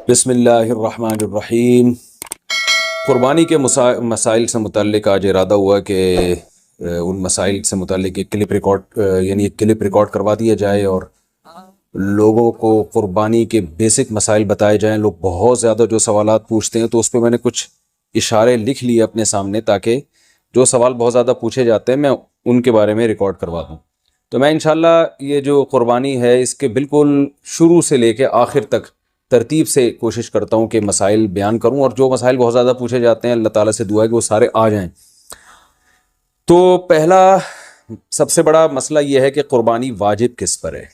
بسم اللہ الرحمن الرحیم۔ قربانی کے مسائل سے متعلق آج ارادہ ہوا کہ ان مسائل سے متعلق ایک کلپ ریکارڈ کروا دیا جائے اور لوگوں کو قربانی کے بیسک مسائل بتائے جائیں۔ لوگ بہت زیادہ جو سوالات پوچھتے ہیں تو اس پہ میں نے کچھ اشارے لکھ لیے اپنے سامنے تاکہ جو سوال بہت زیادہ پوچھے جاتے ہیں میں ان کے بارے میں ریکارڈ کروا دوں۔ تو میں انشاءاللہ یہ جو قربانی ہے اس کے بالکل شروع سے لے کے آخر تک ترتیب سے کوشش کرتا ہوں کہ مسائل بیان کروں، اور جو مسائل بہت زیادہ پوچھے جاتے ہیں اللہ تعالیٰ سے دعا ہے کہ وہ سارے آ جائیں۔ تو پہلا سب سے بڑا مسئلہ یہ ہے کہ قربانی واجب کس پر ہے۔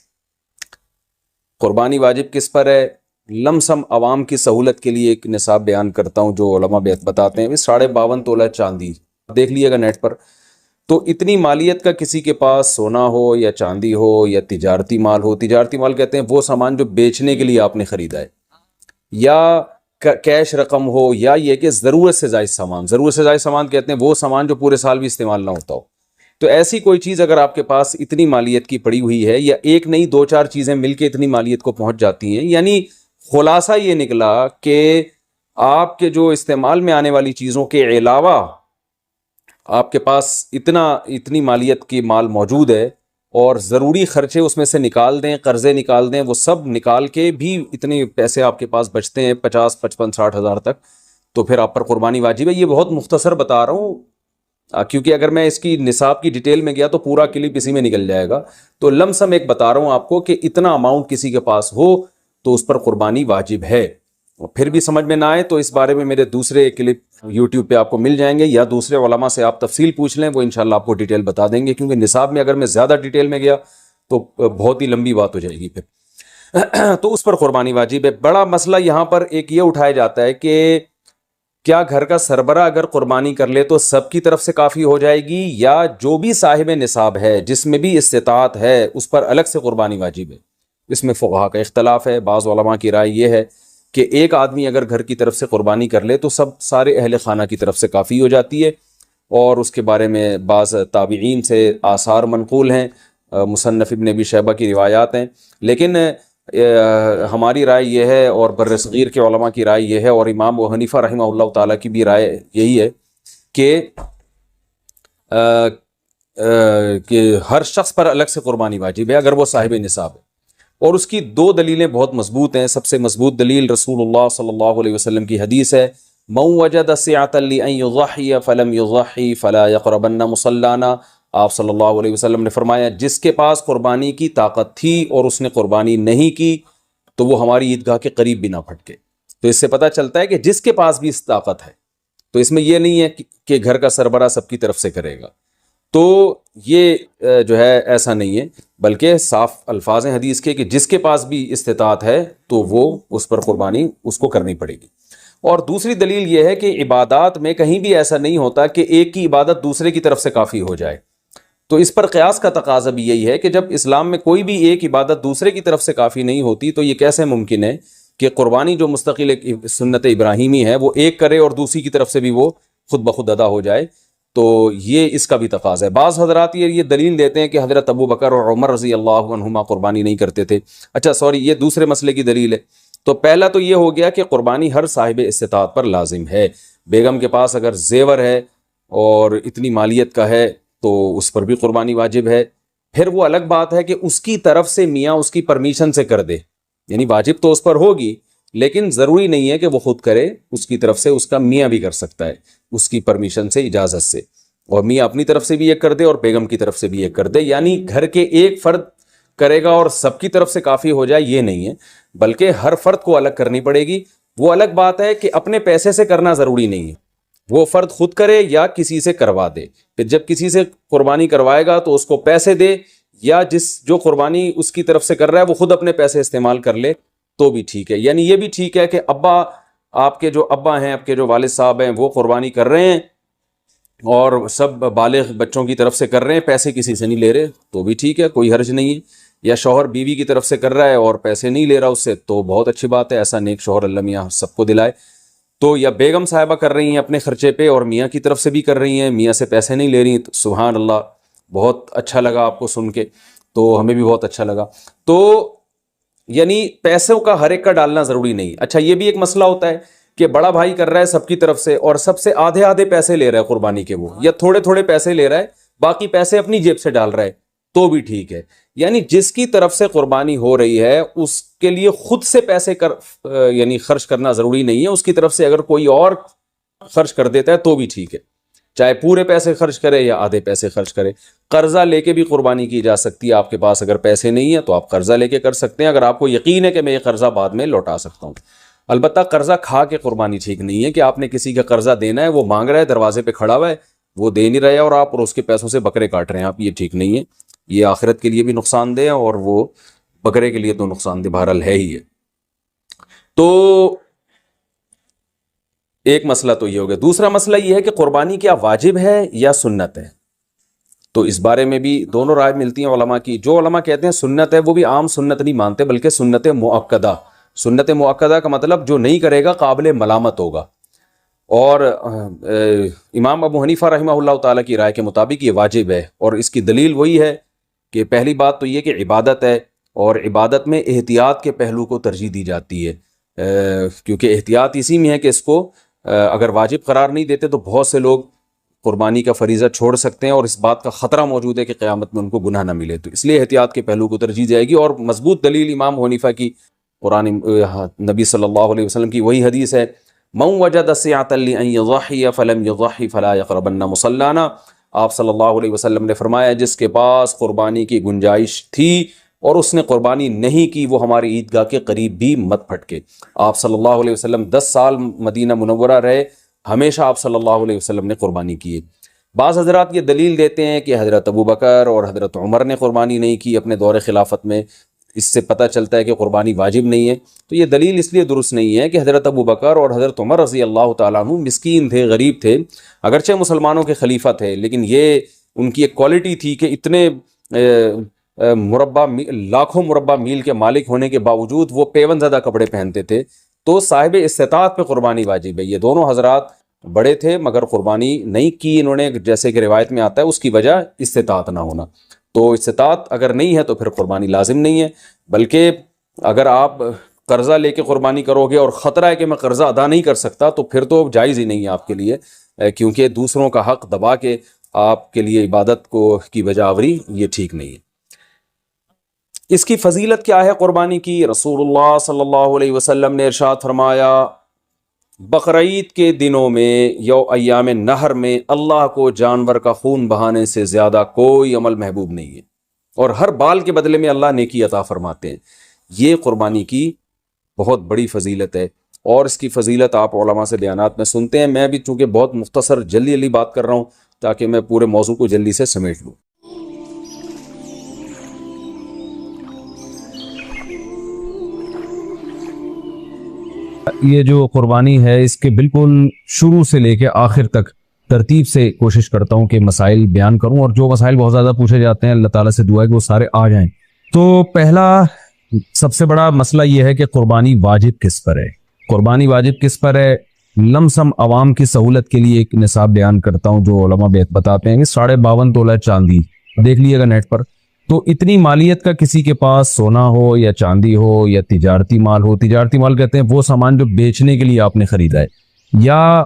قربانی واجب کس پر ہے؟ لم سم عوام کی سہولت کے لیے ایک نصاب بیان کرتا ہوں جو علماء بتاتے ہیں 52.5 تولہ چاندی، دیکھ لیے گا نیٹ پر۔ تو اتنی مالیت کا کسی کے پاس سونا ہو یا چاندی ہو یا تجارتی مال ہو، تجارتی مال کہتے ہیں وہ سامان جو بیچنے کے لیے آپ نے خریدا ہے، یا کیش رقم ہو، یا یہ کہ ضرورت سے زائد سامان، ضرورت سے زائد سامان کہتے ہیں وہ سامان جو پورے سال بھی استعمال نہ ہوتا ہو۔ تو ایسی کوئی چیز اگر آپ کے پاس اتنی مالیت کی پڑی ہوئی ہے، یا ایک نہیں 2-4 چیزیں مل کے اتنی مالیت کو پہنچ جاتی ہیں، یعنی خلاصہ یہ نکلا کہ آپ کے جو استعمال میں آنے والی چیزوں کے علاوہ آپ کے پاس اتنی مالیت کی مال موجود ہے، اور ضروری خرچے اس میں سے نکال دیں، قرضے نکال دیں، وہ سب نکال کے بھی اتنے پیسے آپ کے پاس بچتے ہیں 50, 55, 60 ہزار تک، تو پھر آپ پر قربانی واجب ہے۔ یہ بہت مختصر بتا رہا ہوں کیونکہ اگر میں اس کی نصاب کی ڈیٹیل میں گیا تو پورا کلپ اسی میں نکل جائے گا۔ تو لم سم ایک بتا رہا ہوں آپ کو کہ اتنا اماؤنٹ کسی کے پاس ہو تو اس پر قربانی واجب ہے۔ پھر بھی سمجھ میں نہ آئے تو اس بارے میں میرے دوسرے کلپ یوٹیوب پہ آپ کو مل جائیں گے، یا دوسرے علماء سے آپ تفصیل پوچھ لیں، وہ انشاءاللہ آپ کو ڈیٹیل بتا دیں گے، کیونکہ نصاب میں اگر میں زیادہ ڈیٹیل میں گیا تو بہت ہی لمبی بات ہو جائے گی پھر۔ تو اس پر قربانی واجب ہے۔ بڑا مسئلہ یہاں پر ایک یہ اٹھایا جاتا ہے کہ کیا گھر کا سربراہ اگر قربانی کر لے تو سب کی طرف سے کافی ہو جائے گی، یا جو بھی صاحب نصاب ہے جس میں بھی استطاعت ہے اس پر الگ سے قربانی واجب ہے؟ اس میں فقہا کا اختلاف ہے۔ بعض علماء کی رائے یہ ہے کہ ایک آدمی اگر گھر کی طرف سے قربانی کر لے تو سارے اہل خانہ کی طرف سے کافی ہو جاتی ہے، اور اس کے بارے میں بعض تابعین سے آثار منقول ہیں، مصنف ابن ابی شیبہ کی روایات ہیں، لیکن ہماری رائے یہ ہے، اور بر صغیر کے علماء کی رائے یہ ہے، اور امام ابو حنیفہ رحمہ اللہ تعالیٰ کی بھی رائے یہی ہے کہ ہر شخص پر الگ سے قربانی واجب ہے اگر وہ صاحب نصاب ہے۔ اور اس کی 2 دلیلیں بہت مضبوط ہیں۔ سب سے مضبوط دلیل رسول اللہ صلی اللہ علیہ وسلم کی حدیث ہے، من وجد سعة لأن يضحي فلم يضحي فلا يقربن مصلانا۔ آپ صلی اللہ علیہ وسلم نے فرمایا جس کے پاس قربانی کی طاقت تھی اور اس نے قربانی نہیں کی تو وہ ہماری عیدگاہ کے قریب بھی نہ پھٹکے۔ تو اس سے پتہ چلتا ہے کہ جس کے پاس بھی اس طاقت ہے، تو اس میں یہ نہیں ہے کہ گھر کا سربراہ سب کی طرف سے کرے گا، تو یہ جو ہے ایسا نہیں ہے، بلکہ صاف الفاظ ہیں حدیث کے کہ جس کے پاس بھی استطاعت ہے تو وہ اس پر قربانی اس کو کرنی پڑے گی۔ اور دوسری دلیل یہ ہے کہ عبادات میں کہیں بھی ایسا نہیں ہوتا کہ ایک کی عبادت دوسرے کی طرف سے کافی ہو جائے، تو اس پر قیاس کا تقاضا بھی یہی ہے کہ جب اسلام میں کوئی بھی ایک عبادت دوسرے کی طرف سے کافی نہیں ہوتی تو یہ کیسے ممکن ہے کہ قربانی جو مستقل ایک سنت ابراہیمی ہے وہ ایک کرے اور دوسری کی طرف سے بھی وہ خود بخود ادا ہو جائے؟ تو یہ اس کا بھی تقاضا ہے۔ بعض حضرات یہ دلیل دیتے ہیں کہ حضرت ابو بکر اور عمر رضی اللہ عنہما قربانی نہیں کرتے تھے۔ یہ دوسرے مسئلے کی دلیل ہے۔ تو پہلا تو یہ ہو گیا کہ قربانی ہر صاحب استطاعت پر لازم ہے۔ بیگم کے پاس اگر زیور ہے اور اتنی مالیت کا ہے تو اس پر بھی قربانی واجب ہے۔ پھر وہ الگ بات ہے کہ اس کی طرف سے میاں اس کی پرمیشن سے کر دے، یعنی واجب تو اس پر ہوگی لیکن ضروری نہیں ہے کہ وہ خود کرے، اس کی طرف سے اس کا میاں بھی کر سکتا ہے اس کی پرمیشن سے، اجازت سے، اور میاں اپنی طرف سے بھی ایک کر دے اور بیگم کی طرف سے بھی ایک کر دے۔ یعنی گھر کے ایک فرد کرے گا اور سب کی طرف سے کافی ہو جائے یہ نہیں ہے، بلکہ ہر فرد کو الگ کرنی پڑے گی۔ وہ الگ بات ہے کہ اپنے پیسے سے کرنا ضروری نہیں ہے، وہ فرد خود کرے یا کسی سے کروا دے۔ پھر جب کسی سے قربانی کروائے گا تو اس کو پیسے دے، یا جو قربانی اس کی طرف سے کر رہا ہے وہ خود اپنے پیسے استعمال کر لے تو بھی ٹھیک ہے۔ یعنی یہ بھی ٹھیک ہے کہ آپ کے جو ابا ہیں، آپ کے جو والد صاحب ہیں وہ قربانی کر رہے ہیں اور سب بالغ بچوں کی طرف سے کر رہے ہیں، پیسے کسی سے نہیں لے رہے تو بھی ٹھیک ہے، کوئی حرج نہیں ہے۔ یا شوہر بیوی کی طرف سے کر رہا ہے اور پیسے نہیں لے رہا اس سے تو بہت اچھی بات ہے، ایسا نیک شوہر اللہ میاں سب کو دلائے۔ تو یا بیگم صاحبہ کر رہی ہیں اپنے خرچے پہ اور میاں کی طرف سے بھی کر رہی ہیں، میاں سے پیسے نہیں لے رہی، تو سبحان اللہ، بہت اچھا لگا آپ کو سن کے، تو ہمیں بھی بہت اچھا لگا۔ تو یعنی پیسوں کا ہر ایک کا ڈالنا ضروری نہیں. اچھا یہ بھی ایک مسئلہ ہوتا ہے کہ بڑا بھائی کر رہا ہے سب کی طرف سے اور سب سے آدھے آدھے پیسے لے رہا ہے قربانی کے وہ, یا تھوڑے تھوڑے پیسے لے رہا ہے, باقی پیسے اپنی جیب سے ڈال رہا ہے, تو بھی ٹھیک ہے. یعنی جس کی طرف سے قربانی ہو رہی ہے اس کے لیے خود سے پیسے یعنی خرچ کرنا ضروری نہیں ہے. اس کی طرف سے اگر کوئی اور خرچ کر دیتا ہے تو بھی ٹھیک ہے, چاہے پورے پیسے خرچ کرے یا آدھے پیسے خرچ کرے. قرضہ لے کے بھی قربانی کی جا سکتی ہے. آپ کے پاس اگر پیسے نہیں ہیں تو آپ قرضہ لے کے کر سکتے ہیں, اگر آپ کو یقین ہے کہ میں یہ قرضہ بعد میں لوٹا سکتا ہوں. البتہ قرضہ کھا کے قربانی ٹھیک نہیں ہے, کہ آپ نے کسی کا قرضہ دینا ہے, وہ مانگ رہا ہے, دروازے پہ کھڑا ہوا ہے, وہ دے نہیں رہے اور آپ اس کے پیسوں سے بکرے کاٹ رہے ہیں آپ, یہ ٹھیک نہیں ہے. یہ آخرت کے لیے بھی نقصان دہ ہے اور وہ بکرے کے لیے تو نقصان دہ بہرحال ہے ہی ہے. تو ایک مسئلہ تو یہ ہو گیا. دوسرا مسئلہ یہ ہے کہ قربانی کیا واجب ہے یا سنت ہے. تو اس بارے میں بھی دونوں رائے ملتی ہیں علماء کی. جو علماء کہتے ہیں سنت ہے وہ بھی عام سنت نہیں مانتے, بلکہ سنت مؤکدہ. سنت مؤکدہ کا مطلب جو نہیں کرے گا قابل ملامت ہوگا. اور امام ابو حنیفہ رحمہ اللہ تعالیٰ کی رائے کے مطابق یہ واجب ہے, اور اس کی دلیل وہی ہے کہ پہلی بات تو یہ کہ عبادت ہے, اور عبادت میں احتیاط کے پہلو کو ترجیح دی جاتی ہے, کیونکہ احتیاط اسی میں ہے کہ اس کو اگر واجب قرار نہیں دیتے تو بہت سے لوگ قربانی کا فریضہ چھوڑ سکتے ہیں, اور اس بات کا خطرہ موجود ہے کہ قیامت میں ان کو گناہ نہ ملے. تو اس لیے احتیاط کے پہلو کو ترجیح جائے گی. اور مضبوط دلیل امام حنیفہ کی قرآن نبی صلی اللہ علیہ وسلم کی وہی حدیث ہے, من وجد سعۃ لأن یضحی فلم یضحی فلا یقربن مصلانا. آپ صلی اللہ علیہ وسلم نے فرمایا جس کے پاس قربانی کی گنجائش تھی اور اس نے قربانی نہیں کی وہ ہماری عیدگاہ کے قریب بھی مت پھٹکے. آپ صلی اللہ علیہ وسلم 10 سال مدینہ منورہ رہے, ہمیشہ آپ صلی اللہ علیہ وسلم نے قربانی کی ہے. بعض حضرات یہ دلیل دیتے ہیں کہ حضرت ابو بکر اور حضرت عمر نے قربانی نہیں کی اپنے دور خلافت میں, اس سے پتہ چلتا ہے کہ قربانی واجب نہیں ہے. تو یہ دلیل اس لیے درست نہیں ہے کہ حضرت ابو بکر اور حضرت عمر رضی اللہ تعالیٰ عنہ مسکین تھے, غریب تھے, اگرچہ مسلمانوں کے خلیفہ تھے, لیکن یہ ان کی ایک کوالٹی تھی کہ اتنے لاکھوں مربع میل کے مالک ہونے کے باوجود وہ پیون زدہ کپڑے پہنتے تھے. تو صاحب استطاعت پہ قربانی واجب ہے. یہ دونوں حضرات بڑے تھے مگر قربانی نہیں کی انہوں نے, جیسے کہ روایت میں آتا ہے اس کی وجہ استطاعت نہ ہونا. تو استطاعت اگر نہیں ہے تو پھر قربانی لازم نہیں ہے. بلکہ اگر آپ قرضہ لے کے قربانی کرو گے اور خطرہ ہے کہ میں قرضہ ادا نہیں کر سکتا, تو پھر تو جائز ہی نہیں ہے آپ کے لیے, کیونکہ دوسروں کا حق دبا کے آپ کے لیے عبادت کو کی وجہ آوری یہ ٹھیک نہیں ہے. اس کی فضیلت کیا ہے قربانی کی؟ رسول اللہ صلی اللہ علیہ وسلم نے ارشاد فرمایا بقرعید کے دنوں میں یا ایام نہر میں اللہ کو جانور کا خون بہانے سے زیادہ کوئی عمل محبوب نہیں ہے, اور ہر بال کے بدلے میں اللہ نیکی عطا فرماتے ہیں. یہ قربانی کی بہت بڑی فضیلت ہے, اور اس کی فضیلت آپ علماء سے بیانات میں سنتے ہیں. میں بھی چونکہ بہت مختصر جلدی بات کر رہا ہوں تاکہ میں پورے موضوع کو جلدی سے سمیٹ لوں. یہ جو قربانی ہے اس کے بالکل شروع سے لے کے آخر تک ترتیب سے کوشش کرتا ہوں کہ مسائل بیان کروں, اور جو مسائل بہت زیادہ پوچھے جاتے ہیں اللہ تعالیٰ سے دعا ہے کہ وہ سارے آ جائیں. تو پہلا سب سے بڑا مسئلہ یہ ہے کہ قربانی واجب کس پر ہے. قربانی واجب کس پر ہے؟ لمسم عوام کی سہولت کے لیے ایک نصاب بیان کرتا ہوں جو علماء بتاتے ہیں کہ 52.5 تولہ چاندی, دیکھ لیے گا نیٹ پر. تو اتنی مالیت کا کسی کے پاس سونا ہو یا چاندی ہو یا تجارتی مال ہو, تجارتی مال کہتے ہیں وہ سامان جو بیچنے کے لیے آپ نے خریدا ہے, یا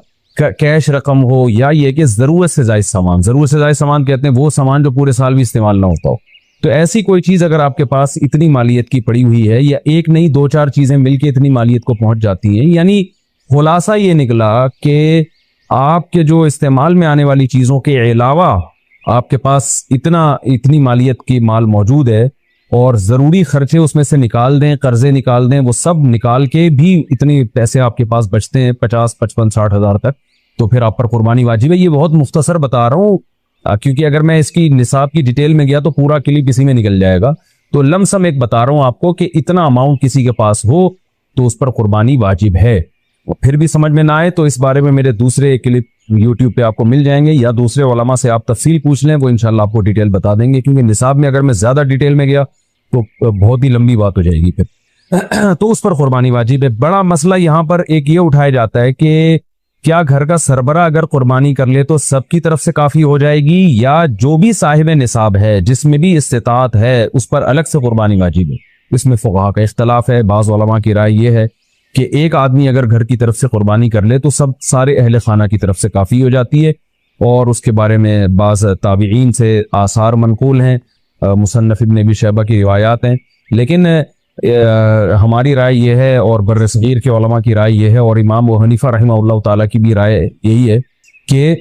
کیش رقم ہو, یا یہ کہ ضرورت سے زائد سامان. ضرورت سے زائد سامان کہتے ہیں وہ سامان جو پورے سال بھی استعمال نہ ہوتا ہو. تو ایسی کوئی چیز اگر آپ کے پاس اتنی مالیت کی پڑی ہوئی ہے, یا ایک نہیں 2-4 چیزیں مل کے اتنی مالیت کو پہنچ جاتی ہیں, یعنی خلاصہ یہ نکلا کہ آپ کے جو استعمال میں آنے والی چیزوں کے علاوہ آپ کے پاس اتنی مالیت کی مال موجود ہے, اور ضروری خرچے اس میں سے نکال دیں, قرضے نکال دیں, وہ سب نکال کے بھی اتنے پیسے آپ کے پاس بچتے ہیں 50, 55, 60 ہزار تک, تو پھر آپ پر قربانی واجب ہے. یہ بہت مختصر بتا رہا ہوں کیونکہ اگر میں اس کی نصاب کی ڈیٹیل میں گیا تو پورا کلپ اسی میں نکل جائے گا. تو لمسم ایک بتا رہا ہوں آپ کو کہ اتنا اماؤنٹ کسی کے پاس ہو تو اس پر قربانی واجب ہے. اور پھر بھی سمجھ میں نہ آئے تو اس بارے میں میرے دوسرے کلپ یوٹیوب پہ آپ کو مل جائیں گے, یا دوسرے علماء سے آپ تفصیل پوچھ لیں, وہ انشاءاللہ آپ کو ڈیٹیل بتا دیں گے. کیونکہ نصاب میں اگر میں زیادہ ڈیٹیل میں گیا تو بہت ہی لمبی بات ہو جائے گی پھر. تو اس پر قربانی واجب ہے. بڑا مسئلہ یہاں پر ایک یہ اٹھایا جاتا ہے کہ کیا گھر کا سربراہ اگر قربانی کر لے تو سب کی طرف سے کافی ہو جائے گی, یا جو بھی صاحب نصاب ہے جس میں بھی استطاعت ہے اس پر الگ سے قربانی واجب ہے. اس میں فقہا کا اختلاف ہے. بعض علماء کی رائے یہ ہے کہ ایک آدمی اگر گھر کی طرف سے قربانی کر لے تو سارے اہل خانہ کی طرف سے کافی ہو جاتی ہے, اور اس کے بارے میں بعض تابعین سے آثار منقول ہیں, مصنف ابن ابی شیبہ کی روایات ہیں. لیکن ہماری رائے یہ ہے اور بر صغیر کے علماء کی رائے یہ ہے اور امام ابو حنیفہ رحمہ اللہ تعالیٰ کی بھی رائے یہی ہے کہ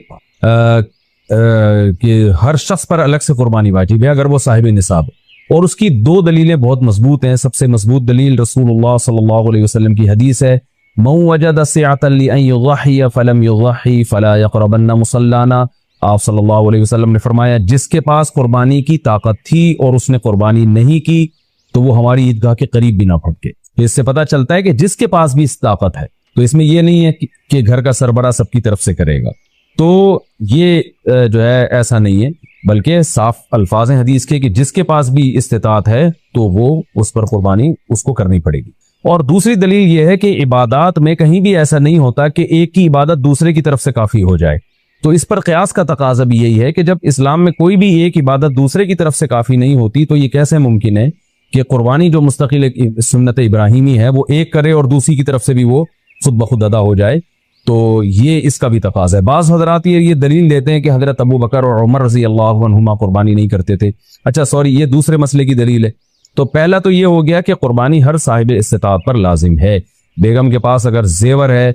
ہر شخص پر الگ سے قربانی واجب ہے اگر وہ صاحب نصاب ہے. اور اس کی دو دلیلیں بہت مضبوط ہیں. سب سے مضبوط دلیل رسول اللہ صلی اللہ علیہ وسلم کی حدیث ہے, من وجد سعة لأن يضحي فلم يضحي فلا يقربن مصلانا. آپ صلی اللہ علیہ وسلم نے فرمایا جس کے پاس قربانی کی طاقت تھی اور اس نے قربانی نہیں کی تو وہ ہماری عیدگاہ کے قریب بھی نہ پھٹکے. اس سے پتہ چلتا ہے کہ جس کے پاس بھی اس طاقت ہے, تو اس میں یہ نہیں ہے کہ گھر کا سربراہ سب کی طرف سے کرے گا, تو یہ جو ہے ایسا نہیں ہے, بلکہ صاف الفاظ ہیں حدیث کے کہ جس کے پاس بھی استطاعت ہے تو وہ اس پر قربانی اس کو کرنی پڑے گی. اور دوسری دلیل یہ ہے کہ عبادات میں کہیں بھی ایسا نہیں ہوتا کہ ایک کی عبادت دوسرے کی طرف سے کافی ہو جائے. تو اس پر قیاس کا تقاضا بھی یہی ہے کہ جب اسلام میں کوئی بھی ایک عبادت دوسرے کی طرف سے کافی نہیں ہوتی تو یہ کیسے ممکن ہے کہ قربانی جو مستقل سنت ابراہیمی ہے وہ ایک کرے اور دوسری کی طرف سے بھی وہ خود بخود ادا ہو جائے. تو یہ اس کا بھی تقاضا ہے. بعض حضرات یہ دلیل دیتے ہیں کہ حضرت ابو بکر اور عمر رضی اللہ عنہما قربانی نہیں کرتے تھے. اچھا سوری, یہ دوسرے مسئلے کی دلیل ہے. تو پہلا تو یہ ہو گیا کہ قربانی ہر صاحب استطاعت پر لازم ہے. بیگم کے پاس اگر زیور ہے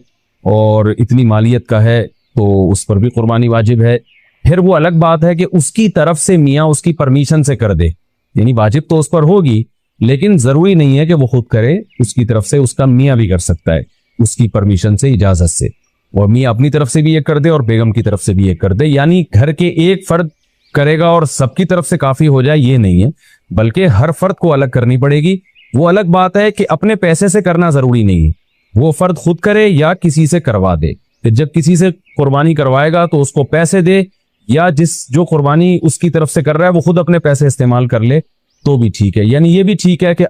اور اتنی مالیت کا ہے تو اس پر بھی قربانی واجب ہے. پھر وہ الگ بات ہے کہ اس کی طرف سے میاں اس کی پرمیشن سے کر دے, یعنی واجب تو اس پر ہوگی لیکن ضروری نہیں ہے کہ وہ خود کرے, اس کی طرف سے اس کا میاں بھی کر سکتا ہے اس کی پرمیشن سے, اجازت سے, اور میاں اپنی طرف سے بھی ایک کر دے اور بیگم کی طرف سے بھی ایک کر دے. یعنی گھر کے ایک فرد کرے گا اور سب کی طرف سے کافی ہو جائے یہ نہیں ہے, بلکہ ہر فرد کو الگ کرنی پڑے گی. وہ الگ بات ہے کہ اپنے پیسے سے کرنا ضروری نہیں ہے, وہ فرد خود کرے یا کسی سے کروا دے. جب کسی سے قربانی کروائے گا تو اس کو پیسے دے, یا جو قربانی اس کی طرف سے کر رہا ہے وہ خود اپنے پیسے استعمال کر لے تو بھی ٹھیک ہے. یعنی یہ بھی ٹھیک ہے کہ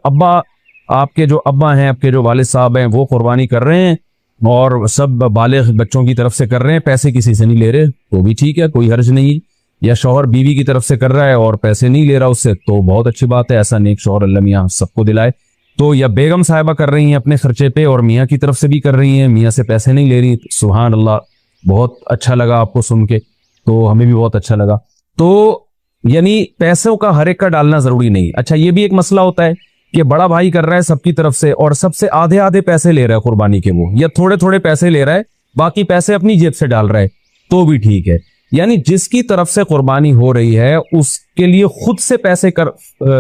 آپ کے جو ابا ہیں, آپ کے جو والد صاحب ہیں وہ قربانی کر رہے ہیں اور سب بالغ بچوں کی طرف سے کر رہے ہیں, پیسے کسی سے نہیں لے رہے تو بھی ٹھیک ہے, کوئی حرج نہیں. یا شوہر بیوی کی طرف سے کر رہا ہے اور پیسے نہیں لے رہا اس سے تو بہت اچھی بات ہے, ایسا نیک شوہر اللہ میاں سب کو دلائے. تو یا بیگم صاحبہ کر رہی ہیں اپنے خرچے پہ اور میاں کی طرف سے بھی کر رہی ہیں, میاں سے پیسے نہیں لے رہی, سبحان اللہ, بہت اچھا لگا آپ کو سن کے, تو ہمیں بھی بہت اچھا لگا. تو یعنی پیسوں کا ہر ایک کا ڈالنا ضروری نہیں. اچھا یہ بھی ایک مسئلہ ہوتا ہے کہ بڑا بھائی کر رہا ہے سب کی طرف سے اور سب سے آدھے آدھے پیسے لے رہا ہے قربانی کے, وہ یا تھوڑے تھوڑے پیسے لے رہا ہے, باقی پیسے اپنی جیب سے ڈال رہا ہے تو بھی ٹھیک ہے. یعنی جس کی طرف سے قربانی ہو رہی ہے اس کے لیے خود سے پیسے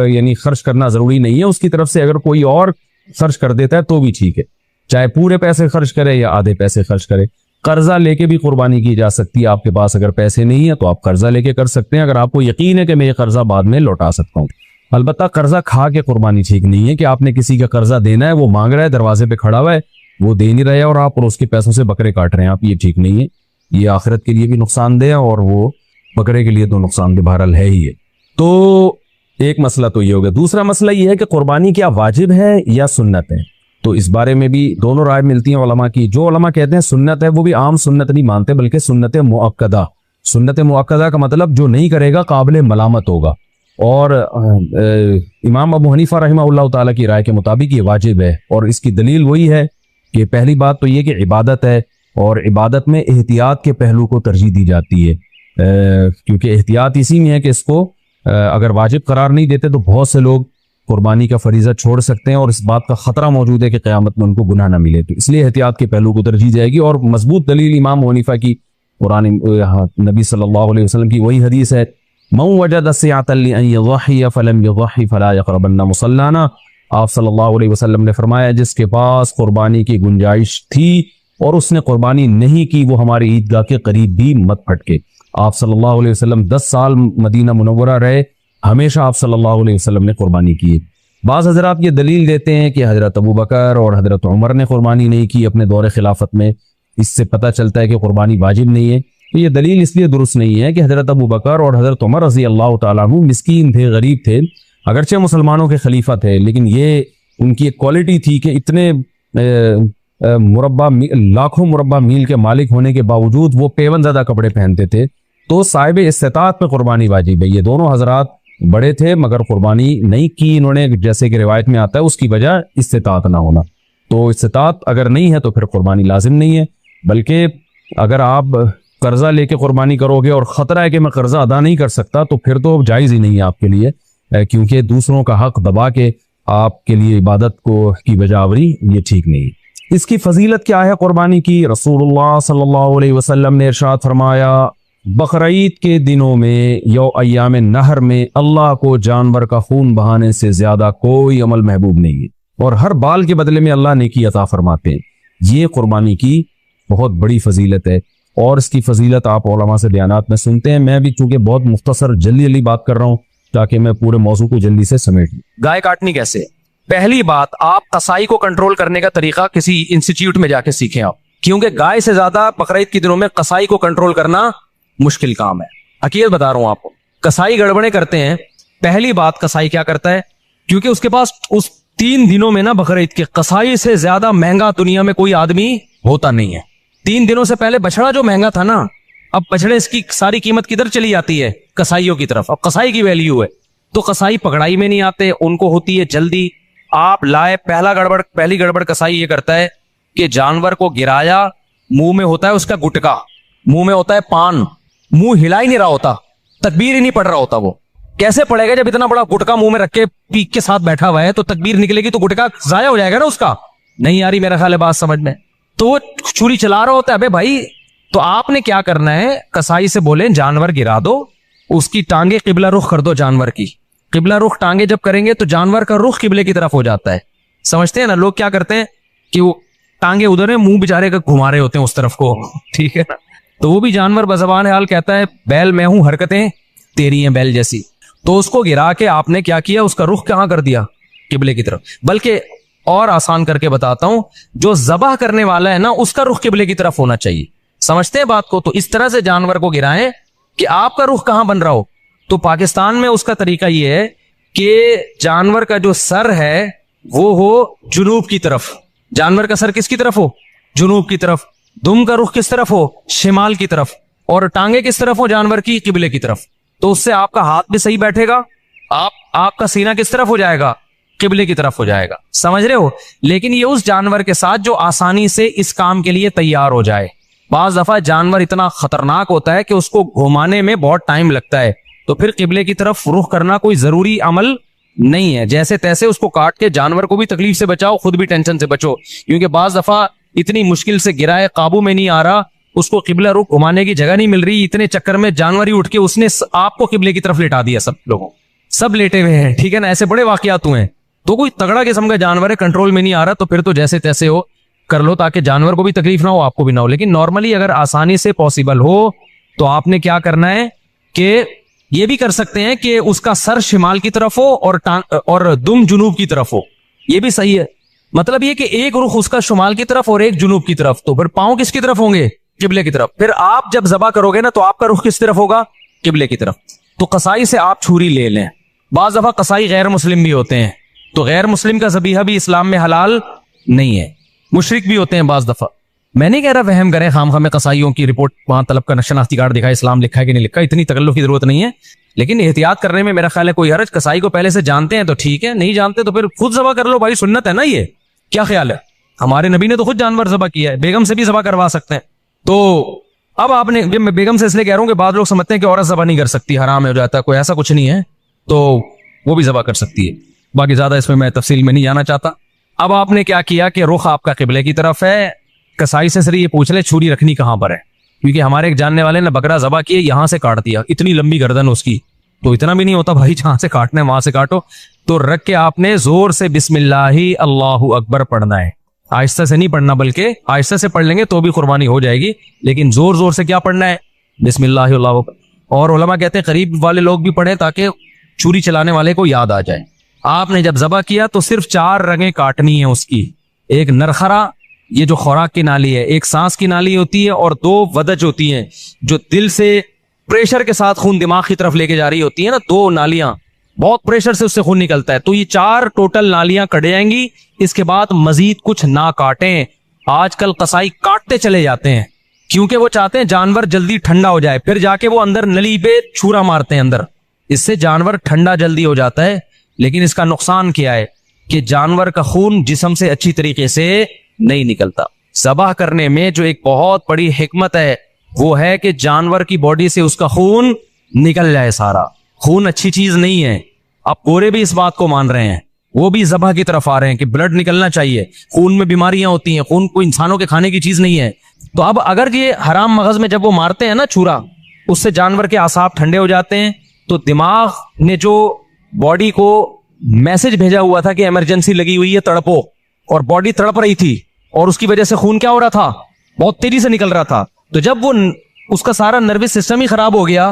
یعنی خرچ کرنا ضروری نہیں ہے, اس کی طرف سے اگر کوئی اور خرچ کر دیتا ہے تو بھی ٹھیک ہے, چاہے پورے پیسے خرچ کرے یا آدھے پیسے خرچ کرے. قرضہ لے کے بھی قربانی کی جا سکتی ہے, آپ کے پاس اگر پیسے نہیں ہیں تو آپ قرضہ لے کے کر سکتے ہیں اگر آپ کو یقین ہے کہ میں یہ قرضہ بعد میں لوٹا سکتا ہوں. البتہ قرضہ کھا کے قربانی ٹھیک نہیں ہے کہ آپ نے کسی کا قرضہ دینا ہے, وہ مانگ رہا ہے, دروازے پہ کھڑا ہوا ہے, وہ دے نہیں رہے اور آپ اس کے پیسوں سے بکرے کاٹ رہے ہیں آپ, یہ ٹھیک نہیں ہے. یہ آخرت کے لیے بھی نقصان دہ اور وہ بکرے کے لیے تو نقصان دہ بہرحال ہے ہی ہے. تو ایک مسئلہ تو یہ ہو گیا. دوسرا مسئلہ یہ ہے کہ قربانی کیا واجب ہے یا سنت ہے, تو اس بارے میں بھی دونوں رائے ملتی ہیں علماء کی. جو علماء کہتے ہیں سنت ہے وہ بھی عام سنت نہیں مانتے بلکہ سنت مؤکدہ. سنت مؤکدہ کا مطلب جو نہیں کرے گا قابل ملامت ہوگا, اور امام ابو حنیفہ رحمہ اللہ تعالیٰ کی رائے کے مطابق یہ واجب ہے. اور اس کی دلیل وہی ہے کہ پہلی بات تو یہ کہ عبادت ہے اور عبادت میں احتیاط کے پہلو کو ترجیح دی جاتی ہے, کیونکہ احتیاط اسی میں ہے کہ اس کو اگر واجب قرار نہیں دیتے تو بہت سے لوگ قربانی کا فریضہ چھوڑ سکتے ہیں اور اس بات کا خطرہ موجود ہے کہ قیامت میں ان کو گناہ نہ ملے, تو اس لیے احتیاط کے پہلو کو ترجیح جائے گی. اور مضبوط دلیل امام ابو حنیفہ کی قرآن نبی صلی اللہ علیہ وسلم کی وہی حدیث ہے, من وجد سعة لأن يضحي فلم يضحي فلا يقربن مصلانا. آپ صلی اللہ علیہ وسلم نے فرمایا جس کے پاس قربانی کی گنجائش تھی اور اس نے قربانی نہیں کی وہ ہماری عیدگاہ کے قریب بھی مت پھٹکے. آپ صلی اللہ علیہ وسلم 10 سال مدینہ منورہ رہے, ہمیشہ آپ صلی اللہ علیہ وسلم نے قربانی کی. بعض حضرات یہ دلیل دیتے ہیں کہ حضرت ابو بکر اور حضرت عمر نے قربانی نہیں کی اپنے دور خلافت میں, اس سے پتہ چلتا ہے کہ قربانی واجب نہیں ہے. تو یہ دلیل اس لیے درست نہیں ہے کہ حضرت ابو بکر اور حضرت عمر رضی اللہ تعالیٰ عنہ مسکین تھے, غریب تھے, اگرچہ مسلمانوں کے خلیفہ تھے لیکن یہ ان کی ایک کوالٹی تھی کہ اتنے لاکھوں مربع میل کے مالک ہونے کے باوجود وہ پیون زدہ کپڑے پہنتے تھے, تو صاحب استطاعت پہ قربانی واجب ہے. یہ دونوں حضرات بڑے تھے مگر قربانی نہیں کی انہوں نے، جیسے کہ روایت میں آتا ہے اس کی وجہ استطاعت نہ ہونا. تو استطاعت اگر نہیں ہے تو پھر قربانی لازم نہیں ہے. بلکہ اگر آپ قرضہ لے کے قربانی کرو گے اور خطرہ ہے کہ میں قرضہ ادا نہیں کر سکتا تو پھر تو جائز ہی نہیں ہے آپ کے لیے، کیونکہ دوسروں کا حق دبا کے آپ کے لیے عبادت کو کی بجا آوری یہ ٹھیک نہیں. اس کی فضیلت کیا ہے قربانی کی؟ رسول اللہ صلی اللہ علیہ وسلم نے ارشاد فرمایا بقرعید کے دنوں میں یو ایام نہر میں اللہ کو جانور کا خون بہانے سے زیادہ کوئی عمل محبوب نہیں ہے، اور ہر بال کے بدلے میں اللہ نیکی عطا فرماتے ہیں. یہ قربانی کی بہت بڑی فضیلت ہے، اور اس کی فضیلت آپ علماء سے بیانات میں سنتے ہیں. میں بھی چونکہ بہت مختصر جلدی بات کر رہا ہوں تاکہ میں پورے موضوع کو جلدی سے سمیٹ لوں. گائے کاٹنی کیسے؟ پہلی بات، آپ قصائی کو کنٹرول کرنے کا طریقہ کسی انسٹیٹیوٹ میں جا کے سیکھیں آپ، کیونکہ گائے سے زیادہ بقرعید کے دنوں میں قصائی کو کنٹرول کرنا مشکل کام ہے. حقیقت بتا رہا ہوں آپ کو، قصائی گڑبڑیں کرتے ہیں. پہلی بات، قصائی کیا کرتا ہے، کیونکہ اس کے پاس اس 3 دنوں میں نا بقرعید کے قصائی سے زیادہ مہنگا دنیا میں کوئی آدمی ہوتا نہیں ہے. 3 دنوں سے پہلے بچڑا جو مہنگا تھا نا، اب بچڑے اس کی ساری قیمت کدھر چلی جاتی ہے؟ قصائیوں کی طرف. اب قصائی کی ویلیو ہے تو قصائی پکڑائی میں نہیں آتے، ان کو ہوتی ہے جلدی. آپ لائے، پہلی گڑبڑ قصائی یہ کرتا ہے کہ جانور کو گرایا، منہ میں ہوتا ہے اس کا گٹکا، منہ میں ہوتا ہے پان، منہ ہلا ہی نہیں رہا ہوتا، تکبیر ہی نہیں پڑھ رہا ہوتا. وہ کیسے پڑے گا جب اتنا بڑا گٹکا منہ میں رکھ کے پیک کے ساتھ بیٹھا ہوا ہے؟ تو تکبیر نکلے گی تو گٹکا ضائع ہو جائے گا نا اس کا. نہیں آ رہی میرا خیال ہے بات سمجھ میں؟ تو وہ چھری چلا رہا ہوتا ہے. ابے بھائی، تو آپ نے کیا کرنا ہے، قصائی سے بولیں جانور گرا دو، اس کی ٹانگیں قبلہ رخ کر دو. جانور کی قبلہ رخ ٹانگیں جب کریں گے تو جانور کا رخ قبلے کی طرف ہو جاتا ہے. سمجھتے ہیں نا؟ لوگ کیا کرتے ہیں کہ وہ ٹانگیں ادھر ہیں، منہ بیچارے کا گھما رہے ہوتے ہیں اس طرف کو، ٹھیک ہے نا؟ تو وہ بھی جانور بزبان حال کہتا ہے بیل میں ہوں، حرکتیں تیری ہیں بیل جیسی. تو اس کو گرا کے آپ نے کیا کیا، اس کا رخ کہاں کر دیا؟ قبلے کی طرف. بلکہ اور آسان کر کے بتاتا ہوں، جو ذبح کرنے والا ہے نا اس کا رخ قبلے کی طرف ہونا چاہیے. سمجھتے ہیں بات کو؟ تو اس طرح سے جانور کو گرائیں کہ آپ کا رخ کہاں بن رہا ہو. تو پاکستان میں اس کا طریقہ یہ ہے کہ جانور کا جو سر ہے وہ ہو جنوب کی طرف. جانور کا سر کس کی طرف ہو؟ جنوب کی طرف. دم کا رخ کس طرف ہو؟ شمال کی طرف. اور ٹانگیں کس طرف ہو جانور کی؟ قبلے کی طرف. تو اس سے آپ کا ہاتھ بھی صحیح بیٹھے گا، آپ کا سینہ کس طرف ہو جائے گا؟ قبلے کی طرف ہو جائے گا. سمجھ رہے ہو؟ لیکن یہ اس جانور کے ساتھ جو آسانی سے اس کام کے لیے تیار ہو جائے. بعض دفعہ جانور اتنا خطرناک ہوتا ہے کہ اس کو گھمانے میں بہت ٹائم لگتا ہے، تو پھر قبلے کی طرف رخ کرنا کوئی ضروری عمل نہیں ہے. جیسے تیسے اس کو کاٹ کے جانور کو بھی تکلیف سے بچاؤ، خود بھی ٹینشن سے بچو. کیونکہ بعض دفعہ اتنی مشکل سے گرائے، قابو میں نہیں آ رہا، اس کو قبلہ رخ گھمانے کی جگہ نہیں مل رہی، اتنے چکر میں جانور ہی اٹھ کے اس نے آپ کو قبلے کی طرف لٹا دیا. سب لیٹے ہوئے ہیں، ٹھیک ہے نا؟ ایسے بڑے واقعات ہوئے ہیں. تو کوئی تگڑا قسم کا جانور ہے، کنٹرول میں نہیں آ رہا، تو پھر تو جیسے تیسے ہو کر لو تاکہ جانور کو بھی تکلیف نہ ہو، آپ کو بھی نہ ہو. لیکن نارملی اگر آسانی سے پاسبل ہو تو آپ نے کیا کرنا ہے کہ یہ بھی کر سکتے ہیں کہ اس کا سر شمال کی طرف ہو اور دم جنوب کی طرف ہو. یہ بھی صحیح ہے. مطلب یہ کہ ایک رخ اس کا شمال کی طرف اور ایک جنوب کی طرف. تو پھر پاؤں کس کی طرف ہوں گے؟ قبلے کی طرف. پھر آپ جب ذبح کرو گے نا تو آپ کا رخ کس طرف ہوگا؟ قبلے کی طرف. تو قصائی سے آپ چھری لے لیں. بعض دفعہ قصائی غیر مسلم بھی ہوتے ہیں، تو غیر مسلم کا ذبیحہ بھی اسلام میں حلال نہیں ہے، مشرک بھی ہوتے ہیں بعض دفعہ. میں نہیں کہہ رہا وہم کریں خام خواہ میں قصائیوں کی رپورٹ وہاں طلب کا شناختی کارڈ دکھائے، اسلام لکھا ہے کہ نہیں لکھا، اتنی تکلف کی ضرورت نہیں ہے. لیکن احتیاط کرنے میں میرا خیال ہے کوئی حرج. قصائی کو پہلے سے جانتے ہیں تو ٹھیک ہے، نہیں جانتے تو پھر خود ذبح کر لو بھائی، سنت ہے نا. یہ کیا خیال ہے؟ ہمارے نبی نے تو خود جانور ذبح کیا ہے، بیگم سے بھی ذبح کروا سکتے ہیں. تو اب آپ نے، میں بیگم سے اس لیے کہہ رہا ہوں کہ بعض لوگ سمجھتے ہیں کہ عورت ذبح نہیں کر سکتی، حرام ہو جاتا ہے، کوئی ایسا کچھ نہیں ہے، تو وہ بھی ذبح کر سکتی ہے. باقی زیادہ اس میں تفصیل میں نہیں جانا چاہتا. اب آپ نے کیا کیا کہ رخ آپ کا قبلے کی طرف ہے. قصائی سے صرف یہ پوچھ لے چھری رکھنی کہاں پر ہے، کیونکہ ہمارے ایک جاننے والے نے بکرا ذبح کیے، یہاں سے کاٹ دیا، اتنی لمبی گردن اس کی. تو اتنا بھی نہیں ہوتا بھائی، جہاں سے کاٹنا ہے وہاں سے کاٹو. تو رکھ کے آپ نے زور سے بسم اللہ اللہ اکبر پڑھنا ہے. آہستہ سے نہیں پڑھنا، بلکہ آہستہ سے پڑھ لیں گے تو بھی قربانی ہو جائے گی، لیکن زور زور سے کیا پڑھنا ہے؟ بسم اللہ اللہ اکبر. اور علماء کہتے ہیں قریب والے لوگ بھی پڑھیں تاکہ چھری چلانے والے کو یاد آ جائے. آپ نے جب ذبح کیا تو صرف 4 رگیں کاٹنی ہیں اس کی. ایک نرخرا، یہ جو خوراک کی نالی ہے، ایک سانس کی نالی ہوتی ہے، اور 2 ودج ہوتی ہیں جو دل سے پریشر کے ساتھ خون دماغ کی طرف لے کے جا رہی ہوتی ہے نا. 2 نالیاں بہت پریشر سے اس سے خون نکلتا ہے. تو یہ 4 ٹوٹل نالیاں کٹ جائیں گی. اس کے بعد مزید کچھ نہ کاٹیں. آج کل قصائی کاٹتے چلے جاتے ہیں کیونکہ وہ چاہتے ہیں جانور جلدی ٹھنڈا ہو جائے، پھر جا کے وہ اندر نلی پہ چھورا مارتے ہیں اندر. اس سے جانور ٹھنڈا جلدی ہو جاتا ہے، لیکن اس کا نقصان کیا ہے کہ جانور کا خون جسم سے اچھی طریقے سے نہیں نکلتا. ذبح کرنے میں جو ایک بہت بڑی حکمت ہے وہ ہے کہ جانور کی باڈی سے اس کا خون نکل جائے سارا. خون اچھی چیز نہیں ہے. اب گورے بھی اس بات کو مان رہے ہیں، وہ بھی ذبح کی طرف آ رہے ہیں کہ بلڈ نکلنا چاہیے، خون میں بیماریاں ہوتی ہیں، خون کوئی انسانوں کے کھانے کی چیز نہیں ہے. تو اب اگر یہ حرام مغز میں جب وہ مارتے ہیں نا چھورا، اس سے جانور کے اعصاب ٹھنڈے ہو جاتے ہیں. تو دماغ نے جو باڈی کو میسج بھیجا ہوا تھا کہ ایمرجنسی لگی ہوئی ہے تڑپو، اور باڈی تڑپ رہی تھی اور اس کی وجہ سے خون کیا ہو رہا تھا، بہت تیزی سے نکل رہا تھا. تو جب وہ اس کا سارا نروس سسٹم ہی خراب ہو گیا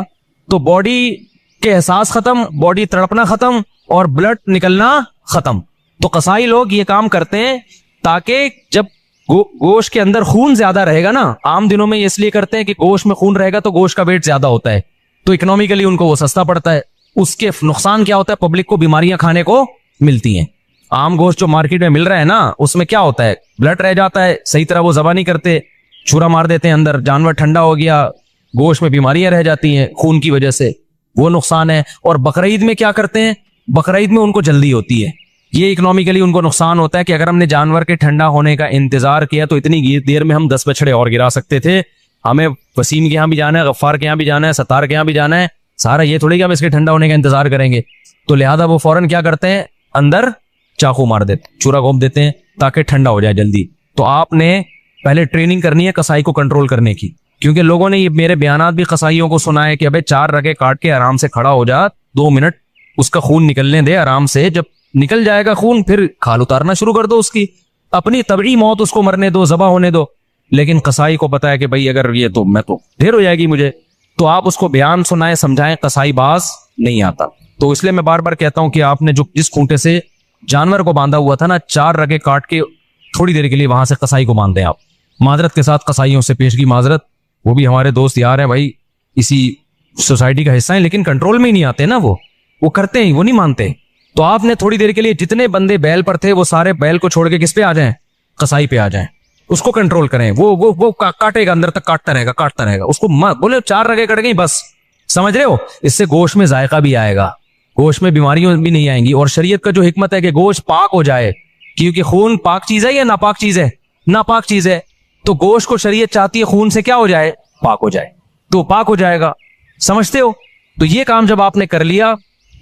تو باڈی کے احساس ختم، باڈی تڑپنا ختم اور بلڈ نکلنا ختم. تو قصائی لوگ یہ کام کرتے ہیں تاکہ جب گوشت کے اندر خون زیادہ رہے گا نا، عام دنوں میں اس لیے کرتے ہیں کہ گوشت میں خون رہے گا تو گوشت کا ویٹ زیادہ ہوتا ہے، تو اکنامیکلی ان کو وہ سستا پڑتا ہے. اس کے نقصان کیا ہوتا ہے، پبلک کو بیماریاں کھانے کو ملتی ہیں. عام گوشت جو مارکیٹ میں مل رہا ہے نا، اس میں کیا ہوتا ہے، بلڈ رہ جاتا ہے، صحیح طرح وہ ذبح نہیں کرتے، چھرا مار دیتے ہیں اندر، جانور ٹھنڈا ہو گیا، گوشت میں بیماریاں رہ جاتی ہیں خون کی وجہ سے، وہ نقصان ہے. اور بقرعید میں کیا کرتے ہیں، بقرعید میں ان کو جلدی ہوتی ہے. یہ اکنامیکلی ان کو نقصان ہوتا ہے کہ اگر ہم نے جانور کے ٹھنڈا ہونے کا انتظار کیا تو اتنی دیر میں ہم 10 بچڑے اور گرا سکتے تھے. ہمیں وسیم کے یہاں بھی جانا ہے، غفار کے یہاں بھی جانا ہے، ستار کے یہاں بھی جانا ہے، سارا یہ تھوڑی کہ ہم اس کے ٹھنڈا ہونے کا انتظار کریں گے. تو لہذا وہ فوراً کیا کرتے ہیں، اندر چاقو مار دیتے، چورا گھونپ دیتے ہیں تاکہ ٹھنڈا ہو جائے جلدی. تو آپ نے پہلے ٹریننگ کرنی ہے قصائی کو کنٹرول کرنے کی، کیونکہ لوگوں نے یہ میرے بیانات بھی قصائیوں کو سنا ہے کہ ابے 4 رگے کاٹ کے آرام سے کھڑا ہو جا، 2 منٹ اس کا خون نکلنے دے آرام سے، جب نکل جائے گا خون پھر کھال اتارنا شروع کر دو، اس کی اپنی طبعی موت اس کو مرنے دو، ذبح ہونے دو. لیکن قصائی کو پتا ہے کہ بھائی اگر یہ تو میں تو ڈھیر ہو جائے گی مجھے، تو آپ اس کو بیان سنائیں، سمجھائیں، قصائی باز نہیں آتا. تو اس لیے میں بار بار کہتا ہوں کہ آپ نے جو جس کھونٹے سے جانور کو باندھا ہوا تھا نا، 4 رگے کاٹ کے تھوڑی دیر کے لیے وہاں سے قصائی کو باندھ دیں. آپ معذرت کے ساتھ قصائیوں سے پیشگی معذرت، وہ بھی ہمارے دوست یار ہیں بھائی، اسی سوسائٹی کا حصہ ہیں، لیکن کنٹرول میں ہی نہیں آتے نا، وہ کرتے ہیں، وہ نہیں مانتے. تو آپ نے تھوڑی دیر کے لیے جتنے بندے بیل پر تھے وہ سارے بیل کو چھوڑ کے کس پہ آ جائیں، قصائی پہ آ جائیں، اس کو کنٹرول کریں. وہ کاٹے گا، اندر تک کاٹتا رہے گا، اس کو بولے 4 رگے کٹ گئی بس، سمجھ رہے ہو. اس سے گوشت میں ذائقہ بھی آئے گا، گوشت میں بیماریاں بھی نہیں آئیں گی. اور شریعت کا جو حکمت ہے کہ گوشت پاک ہو جائے، کیونکہ خون پاک چیز ہے یا ناپاک چیز ہے، ناپاک چیز ہے. تو گوشت کو شریعت چاہتی ہے خون سے کیا ہو جائے، پاک ہو جائے، تو پاک ہو جائے گا. سمجھتے ہو. تو یہ کام جب آپ نے کر لیا،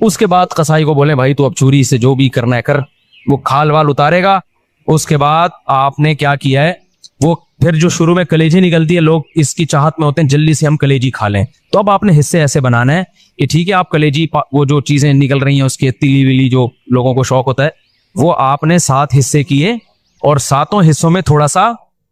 اس کے بعد قصائی کو بولیں بھائی تو اب چوری سے جو بھی کرنا ہے کر، وہ کھال وال اتارے گا. اس کے بعد آپ نے کیا کیا ہے، وہ پھر جو شروع میں کلیجی نکلتی ہے، لوگ اس کی چاہت میں ہوتے ہیں جلدی سے ہم کلیجی کھا لیں. تو اب آپ نے حصے ایسے بنانا ہے کہ ٹھیک ہے آپ کلیجی وہ جو چیزیں نکل رہی ہیں اس کے تیلی ویلی جو لوگوں کو شوق ہوتا ہے، وہ آپ نے 7 حصے کیے اور 7 حصوں میں تھوڑا سا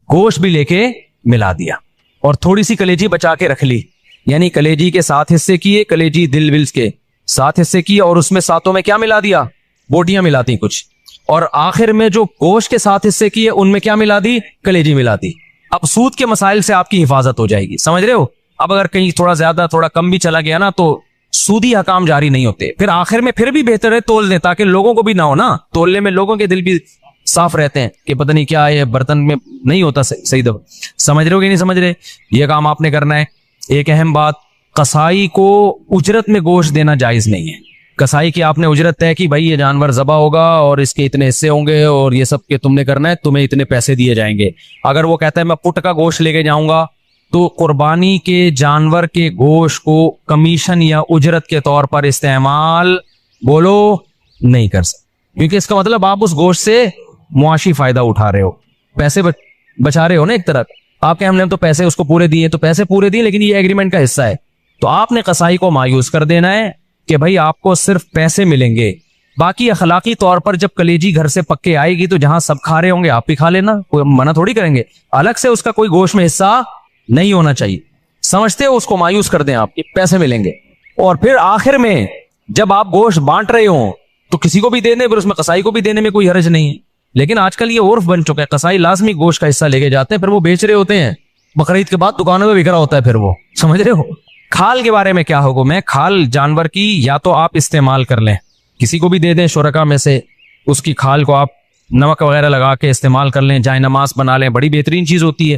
گوشت بھی لے کے ملا دیا اور تھوڑی سی کلیجی بچا کے رکھ لی. یعنی کلیجی کے 7 حصے کیے، کلیجی دل ولز کے 7 حصے کیے، اور اس میں 7 میں کیا ملا دیا، بوٹیاں ملاتی کچھ، اور آخر میں جو گوشت کے 7 حصے کیے ان میں کیا ملا دی، کلیجی ملا دی. اب سود کے مسائل سے آپ کی حفاظت ہو جائے گی. سمجھ رہے ہو. اب اگر کہیں تھوڑا زیادہ تھوڑا کم بھی چلا گیا نا تو سودی حکام جاری نہیں ہوتے. پھر آخر میں پھر بھی بہتر ہے تول دیں تاکہ لوگوں کو بھی نہ ہو نا، تولنے میں لوگوں کے دل بھی صاف رہتے ہیں کہ پتہ نہیں کیا یہ برتن میں نہیں ہوتا صحیح دفعہ. سمجھ رہے ہو کہ نہیں سمجھ رہے. یہ کام آپ نے کرنا ہے. ایک اہم بات، قصائی کو اجرت میں گوشت دینا جائز نہیں ہے. قصائی کی آپ نے اجرت طے کی، بھائی یہ جانور ذبح ہوگا اور اس کے اتنے حصے ہوں گے اور یہ سب کے تم نے کرنا ہے، تمہیں اتنے پیسے دیے جائیں گے. اگر وہ کہتا ہے میں پٹ کا گوشت لے کے جاؤں گا تو قربانی کے جانور کے گوشت کو کمیشن یا اجرت کے طور پر استعمال بولو نہیں کر سکتے، کیونکہ اس کا مطلب آپ اس گوشت سے معاشی فائدہ اٹھا رہے ہو، پیسے بچا رہے ہو نا. ایک طرح آپ کے ہم نے تو پیسے اس کو پورے دیے، تو پیسے پورے دیے لیکن یہ ایگریمنٹ کا حصہ ہے. تو آپ نے قصائی کو مایوس کر دینا ہے کہ بھائی آپ کو صرف پیسے ملیں گے، باقی اخلاقی طور پر جب کلیجی گھر سے پکے آئے گی تو جہاں سب کھا رہے ہوں گے آپ بھی کھا لینا، کوئی منع تھوڑی کریں گے. الگ سے اس کا کوئی گوشت میں حصہ نہیں ہونا چاہیے. سمجھتے ہو. اس کو مایوس کر دیں آپ کے پیسے ملیں گے. اور پھر آخر میں جب آپ گوشت بانٹ رہے ہوں تو کسی کو بھی دے دیں، پھر اس میں قصائی کو بھی دینے میں کوئی حرج نہیں ہے. لیکن آج کل یہ عرف بن چکا ہے، قصائی لازمی گوشت کا حصہ لے کے جاتے ہیں، پھر وہ بیچ رہے ہوتے ہیں، بقرعید کے بعد دکانوں میں بک رہا ہوتا ہے پھر وہ. سمجھ رہے ہو. کھال کے بارے میں کیا حکم ہے. کھال جانور کی یا تو آپ استعمال کر لیں، کسی کو بھی دے دیں شرکا میں سے، اس کی کھال کو آپ نمک وغیرہ لگا کے استعمال کر لیں، جائے نماز بنا لیں، بڑی بہترین چیز ہوتی ہے.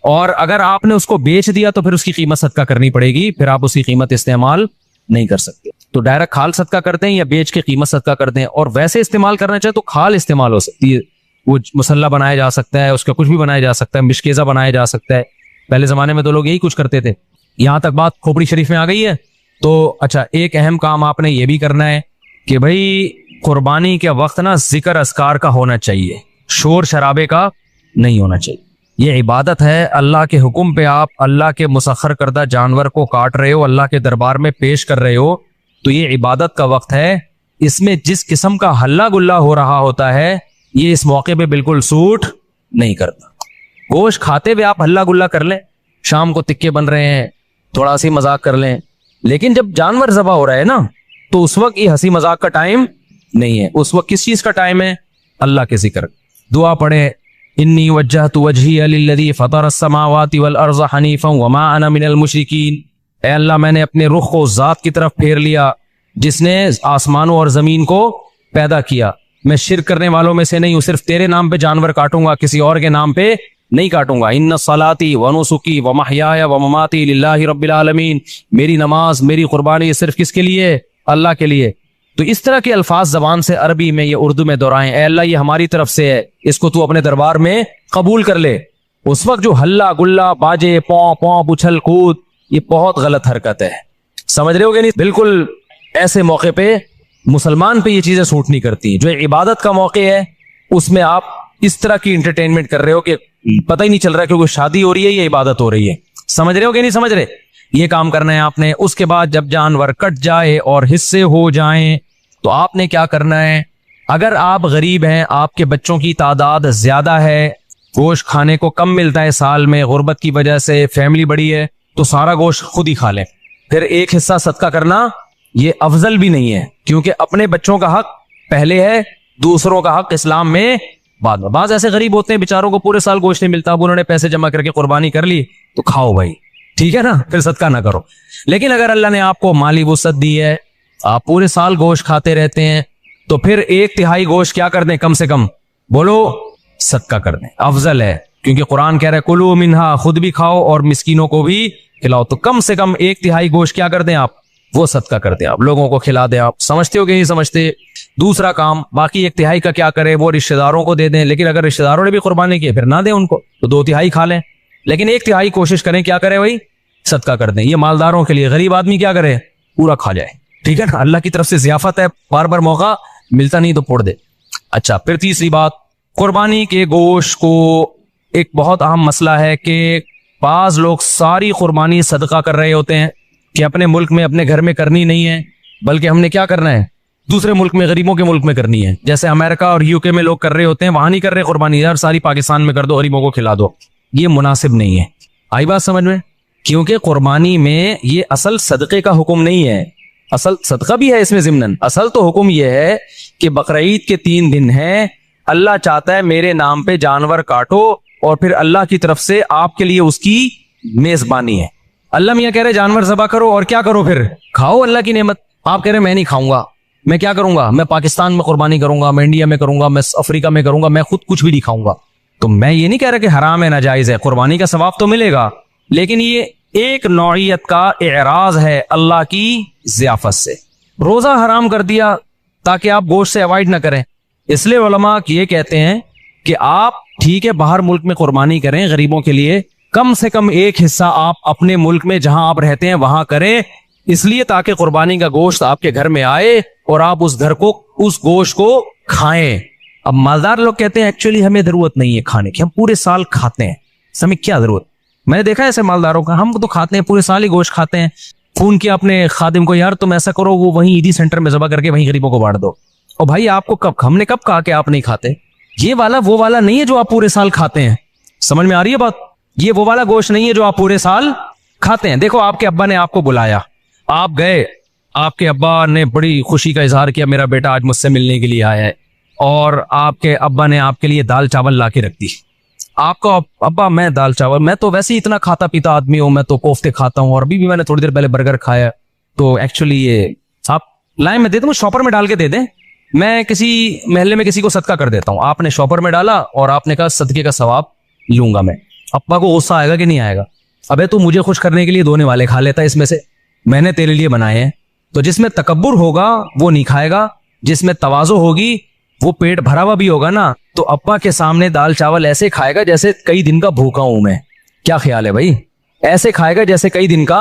اور اگر آپ نے اس کو بیچ دیا تو پھر اس کی قیمت صدقہ کرنی پڑے گی، پھر آپ اس کی قیمت استعمال نہیں کر سکتے. تو ڈائریکٹ کھال صدقہ کرتے ہیں یا بیچ کے قیمت صدقہ کرتے ہیں. اور ویسے استعمال کرنا چاہے تو کھال استعمال ہو سکتی ہے, وہ مسلح بنایا جا سکتا ہے, اس کا کچھ بھی بنایا جا سکتا ہے, مشکیزہ بنایا جا سکتا ہے. پہلے زمانے میں تو لوگ یہی کچھ کرتے تھے. یہاں تک بات کھوپڑی شریف میں آ گئی ہے. تو اچھا, ایک اہم کام آپ نے یہ بھی کرنا ہے کہ بھائی قربانی کے وقت نا ذکر اذکار کا ہونا چاہیے, شور شرابے کا نہیں ہونا چاہیے. یہ عبادت ہے, اللہ کے حکم پہ آپ اللہ کے مسخر کردہ جانور کو کاٹ رہے ہو, اللہ کے دربار میں پیش کر رہے ہو, تو یہ عبادت کا وقت ہے. اس میں جس قسم کا ہلہ گلہ ہو رہا ہوتا ہے یہ اس موقع پہ بالکل سوٹ نہیں کرتا. گوشت کھاتے ہوئے آپ ہلہ گلہ کر لیں, شام کو تکے بن رہے ہیں, تھوڑا سی مذاق کر لیں, لیکن جب جانور ذبح ہو رہا ہے نا تو اس وقت یہ ہنسی مذاق کا ٹائم نہیں ہے. اس وقت کس چیز کا ٹائم ہے؟ اللہ کے ذکر. دعا پڑھیں, انی وجہت وجہی للذی فطر السماوات والارض حنیفا وما انا من المشرکین. اے اللہ, میں نے اپنے رخ کو ذات کی طرف پھیر لیا جس نے آسمانوں اور زمین کو پیدا کیا. میں شرک کرنے والوں میں سے نہیں ہوں, صرف تیرے نام پہ جانور کاٹوں گا, کسی اور کے نام پہ نہیں کاٹوں گا. ان صلاتی و نسکی و محیای و مماتی للہ رب العالمین. میری نماز, میری قربانی صرف کس کے لیے؟ اللہ کے لیے. تو اس طرح کے الفاظ زبان سے عربی میں یا اردو میں دہرائیں, اے اللہ یہ ہماری طرف سے ہے, اس کو تو اپنے دربار میں قبول کر لے. اس وقت جو ہلہ گلہ, باجے, پوں پوں, اچھل کود, یہ بہت غلط حرکت ہے. سمجھ رہے ہو کہ نہیں؟ بالکل ایسے موقع پہ مسلمان پہ یہ چیزیں سوٹ نہیں کرتی. جو عبادت کا موقع ہے اس میں آپ اس طرح کی انٹرٹینمنٹ کر رہے ہو کہ پتہ ہی نہیں چل رہا کہ کوئی شادی ہو رہی ہے یا عبادت ہو رہی ہے. سمجھ رہے ہو کہ نہیں سمجھ رہے؟ یہ کام کرنا ہے آپ نے. اس کے بعد جب جانور کٹ جائے اور حصے ہو جائیں تو آپ نے کیا کرنا ہے؟ اگر آپ غریب ہیں, آپ کے بچوں کی تعداد زیادہ ہے, گوشت کھانے کو کم ملتا ہے سال میں غربت کی وجہ سے, فیملی بڑی ہے, تو سارا گوشت خود ہی کھا لیں. پھر ایک حصہ صدقہ کرنا یہ افضل بھی نہیں ہے, کیونکہ اپنے بچوں کا حق پہلے ہے, دوسروں کا حق اسلام میں بعد میں. بعض ایسے غریب ہوتے ہیں بیچاروں کو پورے سال گوشت نہیں ملتا, اب انہوں نے پیسے جمع کر کے قربانی کر لی تو کھاؤ بھائی, ٹھیک ہے نا, پھر صدقہ نہ کرو. لیکن اگر اللہ نے آپ کو مالی وسعت دی ہے, آپ پورے سال گوشت کھاتے رہتے ہیں, تو پھر 1/3 گوشت کیا کر دیں؟ کم سے کم بولو صدقہ کر دیں, افضل ہے. کیونکہ قرآن کہہ رہا ہے کلوا منہا, خود بھی کھاؤ اور مسکینوں کو بھی کھلاؤ. تو کم سے کم 1/3 گوشت کیا کر دیں آپ؟ وہ صدقہ کر دیں, آپ لوگوں کو کھلا دیں. آپ سمجھتے ہو کہ نہیں سمجھتے؟ دوسرا کام, باقی 1/3 کا کیا کرے؟ وہ رشتہ داروں کو دے دیں. لیکن اگر رشتہ داروں نے بھی قربانی کی پھر نہ دیں ان کو, تو 2/3 کھا لیں. لیکن 1/3 کوشش کریں کیا کرے بھائی؟ صدقہ کر دیں. یہ مالداروں کے لیے. غریب آدمی کیا کرے؟ پورا کھا جائے, ٹھیک ہے نا. اللہ کی طرف سے ضیافت ہے, بار بار موقع ملتا نہیں تو پھوڑ دے. اچھا, پھر تیسری بات, قربانی کے گوشت کو ایک بہت اہم مسئلہ ہے کہ بعض لوگ ساری قربانی صدقہ کر رہے ہوتے ہیں کہ اپنے ملک میں, اپنے گھر میں کرنی نہیں ہے, بلکہ ہم نے کیا کرنا ہے؟ دوسرے ملک میں, غریبوں کے ملک میں کرنی ہے. جیسے امریکہ اور UK میں لوگ کر رہے ہوتے ہیں, وہاں نہیں کر رہے قربانی, یار ساری پاکستان میں کر دو, غریبوں کو کھلا دو. یہ مناسب نہیں ہے. آئی بات سمجھ میں؟ کیونکہ قربانی میں یہ اصل صدقے کا حکم نہیں ہے. اصل صدقہ بھی ہے اس میں ضمناً, اصل تو حکم یہ ہے کہ بقرعید کے 3 دن ہیں, اللہ چاہتا ہے میرے نام پہ جانور کاٹو, اور پھر اللہ کی طرف سے آپ کے لیے اس کی میزبانی ہے. اللہ میاں کہہ رہے جانور ذبح کرو اور کیا کرو؟ پھر کھاؤ اللہ کی نعمت. آپ کہہ رہے میں نہیں کھاؤں گا, میں کیا کروں گا؟ میں پاکستان میں قربانی کروں گا, میں انڈیا میں کروں گا, میں افریقہ میں کروں گا, میں خود کچھ بھی نہیں کھاؤں گا. تو میں یہ نہیں کہہ رہا کہ حرام ہے, ناجائز ہے, قربانی کا ثواب تو ملے گا, لیکن یہ ایک نوعیت کا اعراض ہے اللہ کی ضیافت سے. روزہ حرام کر دیا تاکہ آپ گوشت سے اوائڈ نہ کریں. اس لیے علماء یہ کہتے ہیں کہ آپ ٹھیک ہے باہر ملک میں قربانی کریں غریبوں کے لیے, کم سے کم ایک حصہ آپ اپنے ملک میں جہاں آپ رہتے ہیں وہاں کریں, اس لیے تاکہ قربانی کا گوشت آپ کے گھر میں آئے اور آپ اس گھر کو, اس گوشت کو کھائیں. اب مالدار لوگ کہتے ہیں ایکچولی ہمیں ضرورت نہیں ہے کھانے کی, ہم پورے سال کھاتے ہیں, ہمیں کیا ضرورت؟ میں نے دیکھا ہے ایسے مالداروں کا, ہم تو کھاتے ہیں پورے سال ہی گوشت کھاتے ہیں. فون کیا اپنے خادم کو, یار تم ایسا کرو وہ وہیں عیدی سینٹر میں ذبح کر کے وہیں غریبوں کو بانٹ دو. اور بھائی آپ کو کب, ہم نے کب کہا کہ آپ نہیں کھاتے؟ یہ والا وہ والا نہیں ہے جو آپ پورے سال کھاتے ہیں. سمجھ میں آ رہی ہے بات؟ یہ وہ والا گوشت نہیں ہے جو آپ پورے سال کھاتے ہیں. دیکھو آپ کے ابا نے آپ کو بلایا, آپ گئے, آپ کے ابا نے بڑی خوشی کا اظہار کیا میرا بیٹا آج مجھ سے ملنے کے لیے آیا ہے, اور آپ کے ابا نے آپ کے لیے دال چاول لا کے رکھ دی. آپ کا ابا میں دال چاول, میں تو ویسے ہی اتنا کھاتا پیتا آدمی ہوں, میں تو کوفتے کھاتا ہوں, اور ابھی بھی میں نے تھوڑی دیر پہلے برگر کھایا, تو ایکچولی یہ آپ لائن میں دے دوں, شاپر میں ڈال کے دے دیں, میں کسی محلے میں کسی کو صدقہ کر دیتا ہوں. آپ نے شاپر میں ڈالا اور آپ نے کہا صدقے کا ثواب لوں گا میں. ابا کو غصہ آئے گا کہ نہیں آئے گا؟ ابے تو مجھے خوش کرنے کے لیے دونے والے کھا لیتا ہے اس میں سے, میں نے تیرے لیے بنائے ہیں, تو جس میں تکبر ہوگا وہ نہیں کھائے گا, جس میں تواضع ہوگی وہ پیٹ بھرا ہوا بھی ہوگا نا تو ابا کے سامنے دال چاول ایسے کھائے گا جیسے کئی دن کا بھوکا ہوں میں. کیا خیال ہے بھائی؟ ایسے کھائے گا جیسے کئی دن کا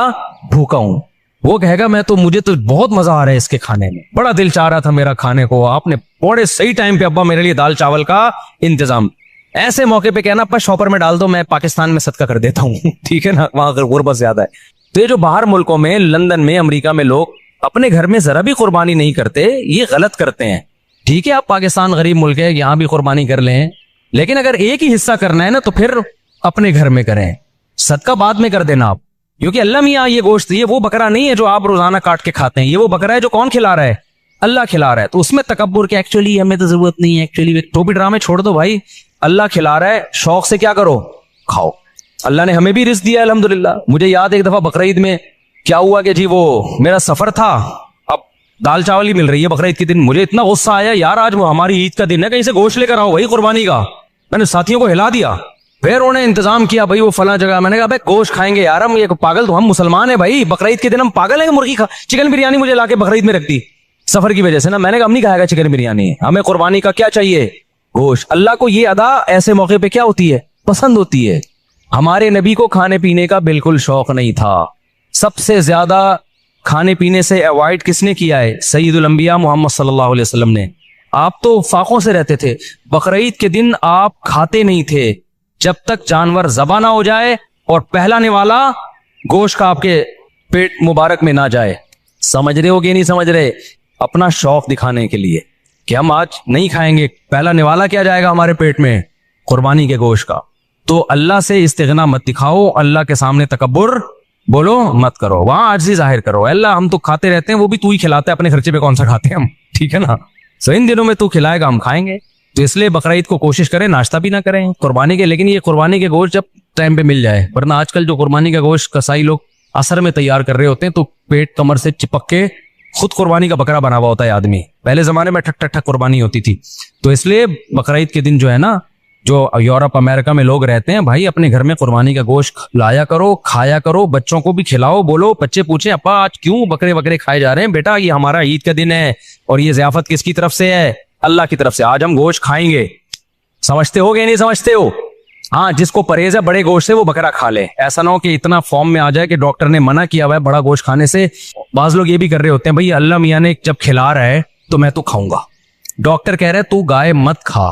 بھوکا ہوں. وہ کہے گا مجھے تو بہت مزہ آ رہا ہے اس کے کھانے میں, بڑا دل چاہ رہا تھا میرا کھانے کو, آپ نے بڑے صحیح ٹائم پہ ابا میرے لیے دال چاول کا انتظام. ایسے موقع پہ کہنا ابا شاپر میں ڈال دو, میں پاکستان میں صدقہ کر دیتا ہوں. ٹھیک ہے نا, وہاں غربت زیادہ ہے. تو یہ جو باہر ملکوں میں, لندن میں, امریکہ میں لوگ اپنے گھر میں ذرا بھی قربانی نہیں کرتے, یہ غلط کرتے ہیں. ٹھیک ہے آپ پاکستان غریب ملک ہے, یہاں بھی قربانی کر لیں, لیکن اگر ایک ہی حصہ کرنا ہے نا تو پھر اپنے گھر میں کریں, صدقہ بعد میں کر دینا آپ. کیونکہ اللہ میاں یہ گوشت, یہ وہ بکرا نہیں ہے جو آپ روزانہ کاٹ کے کھاتے ہیں, یہ وہ بکرا ہے جو کون کھلا رہا ہے؟ اللہ کھلا رہا ہے. تو اس میں تکبر کہ ایکچولی ہمیں تو ضرورت نہیں ہے, ایکچولی ٹوپی ڈرامے چھوڑ دو بھائی, اللہ کھلا رہا ہے, شوق سے کیا کرو, کھاؤ. اللہ نے ہمیں بھی رزق دیا الحمدللہ. مجھے یاد ایک دفعہ بقرعید میں کیا ہوا کہ جی وہ میرا سفر تھا, اب دال چاول ہی مل رہی ہے بقرعید کے دن. مجھے اتنا غصہ آیا, یار آج ہماری عید کا دن ہے, کہیں سے گوشت لے کر آؤ بھائی قربانی کا. میں نے ساتھیوں کو ہلا دیا, پھر انہوں نے انتظام کیا بھائی وہ فلاں جگہ. میں نے کہا بھائی گوشت کھائیں گے یار, ہم یہ پاگل, تو ہم مسلمان ہیں بھائی, بقرعید کے دن ہم پاگل ہیں. مرغی چکن بریانی مجھے لا کے بقرعید میں رکھ دی سفر کی وجہ سے نا. میں نے کہا ہم نہیں کھائے گا چکن بریانی, ہمیں قربانی کا کیا چاہیے, گوشت. اللہ کو یہ ادا ایسے موقع پہ کیا ہوتی ہے, پسند ہوتی ہے. ہمارے نبی کو کھانے پینے کا بالکل شوق نہیں تھا. سب سے زیادہ کھانے پینے سے اوائڈ کس نے کیا ہے؟ سید الانبیاء محمد صلی اللہ علیہ وسلم نے. آپ تو فاقوں سے رہتے تھے. بقرعید کے دن آپ کھاتے نہیں تھے جب تک جانور ذبح نہ ہو جائے اور پہلا نوالا گوشت کا آپ کے پیٹ مبارک میں نہ جائے. سمجھ رہے ہو کہ نہیں سمجھ رہے؟ اپنا شوق دکھانے کے لیے کہ ہم آج نہیں کھائیں گے, پہلا نوالا کیا جائے گا ہمارے پیٹ میں, قربانی کے گوشت کا. تو اللہ سے استغنا مت دکھاؤ, اللہ کے سامنے تکبر بولو مت کرو, وہاں عاجزی ظاہر کرو. اللہ ہم تو کھاتے رہتے ہیں, وہ بھی تو ہی کھلاتا ہے, اپنے خرچے پہ کون سا کھاتے ہیں ہم, ٹھیک ہے نا. سو ان دنوں میں تو کھلائے گا ہم کھائیں گے. تو اس لیے بقرعید کو کوشش کریں ناشتہ بھی نہ کریں قربانی کے, لیکن یہ قربانی کے گوشت جب ٹائم پہ مل جائے. ورنہ آج کل جو قربانی کا گوشت کسائی لوگ اثر میں تیار کر رہے ہوتے ہیں تو پیٹ کمر سے چپک کے خود قربانی کا بکرا بنا ہوا ہوتا ہے آدمی. پہلے زمانے میں ٹھک ٹھک ٹھک قربانی ہوتی تھی. تو اس لیے بقرعید کے دن جو ہے نا, جو یورپ امریکہ میں لوگ رہتے ہیں, بھائی اپنے گھر میں قربانی کا گوشت لایا کرو, کھایا کرو, بچوں کو بھی کھلاؤ. بولو, بچے پوچھیں ابا آج کیوں بکرے کھائے جا رہے ہیں؟ بیٹا یہ ہمارا عید کا دن ہے اور یہ ضیافت کس کی طرف سے ہے؟ اللہ کی طرف سے. آج ہم گوشت کھائیں گے. سمجھتے ہو گے نہیں سمجھتے ہو؟ ہاں, جس کو پرہیز ہے بڑے گوشت سے وہ بکرا کھا لے. ایسا نہ ہو کہ اتنا فارم میں آ جائے کہ ڈاکٹر نے منع کیا ہوا ہے بڑا گوشت کھانے سے. بعض لوگ یہ بھی کر رہے ہوتے ہیں, بھائی اللہ میاں نے جب کھلا رہا ہے تو میں تو کھاؤں گا. ڈاکٹر کہہ رہے تو گائے مت کھا,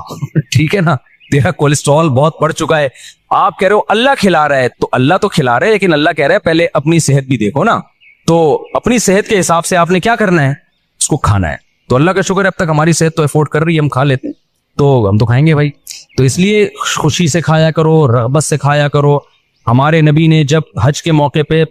ٹھیک ہے نا, تیرا کولیسٹرول بہت بڑھ چکا ہے. آپ کہہ رہے ہو اللہ کھلا رہا ہے, تو اللہ تو کھلا رہا ہے, لیکن اللہ کہہ رہا ہے پہلے اپنی صحت بھی دیکھو نا. تو اپنی صحت کے حساب سے آپ نے کیا کرنا ہے, اس کو کھانا ہے. تو اللہ کا شکر ہے اب تک ہماری صحت تو افورڈ کر رہی ہے, ہم کھا لیتے ہیں, تو ہم تو کھائیں گے بھائی. تو اس لیے خوشی سے کھایا کرو, رغبت سے کھایا کرو. ہمارے نبی نے جب حج کے موقع پہ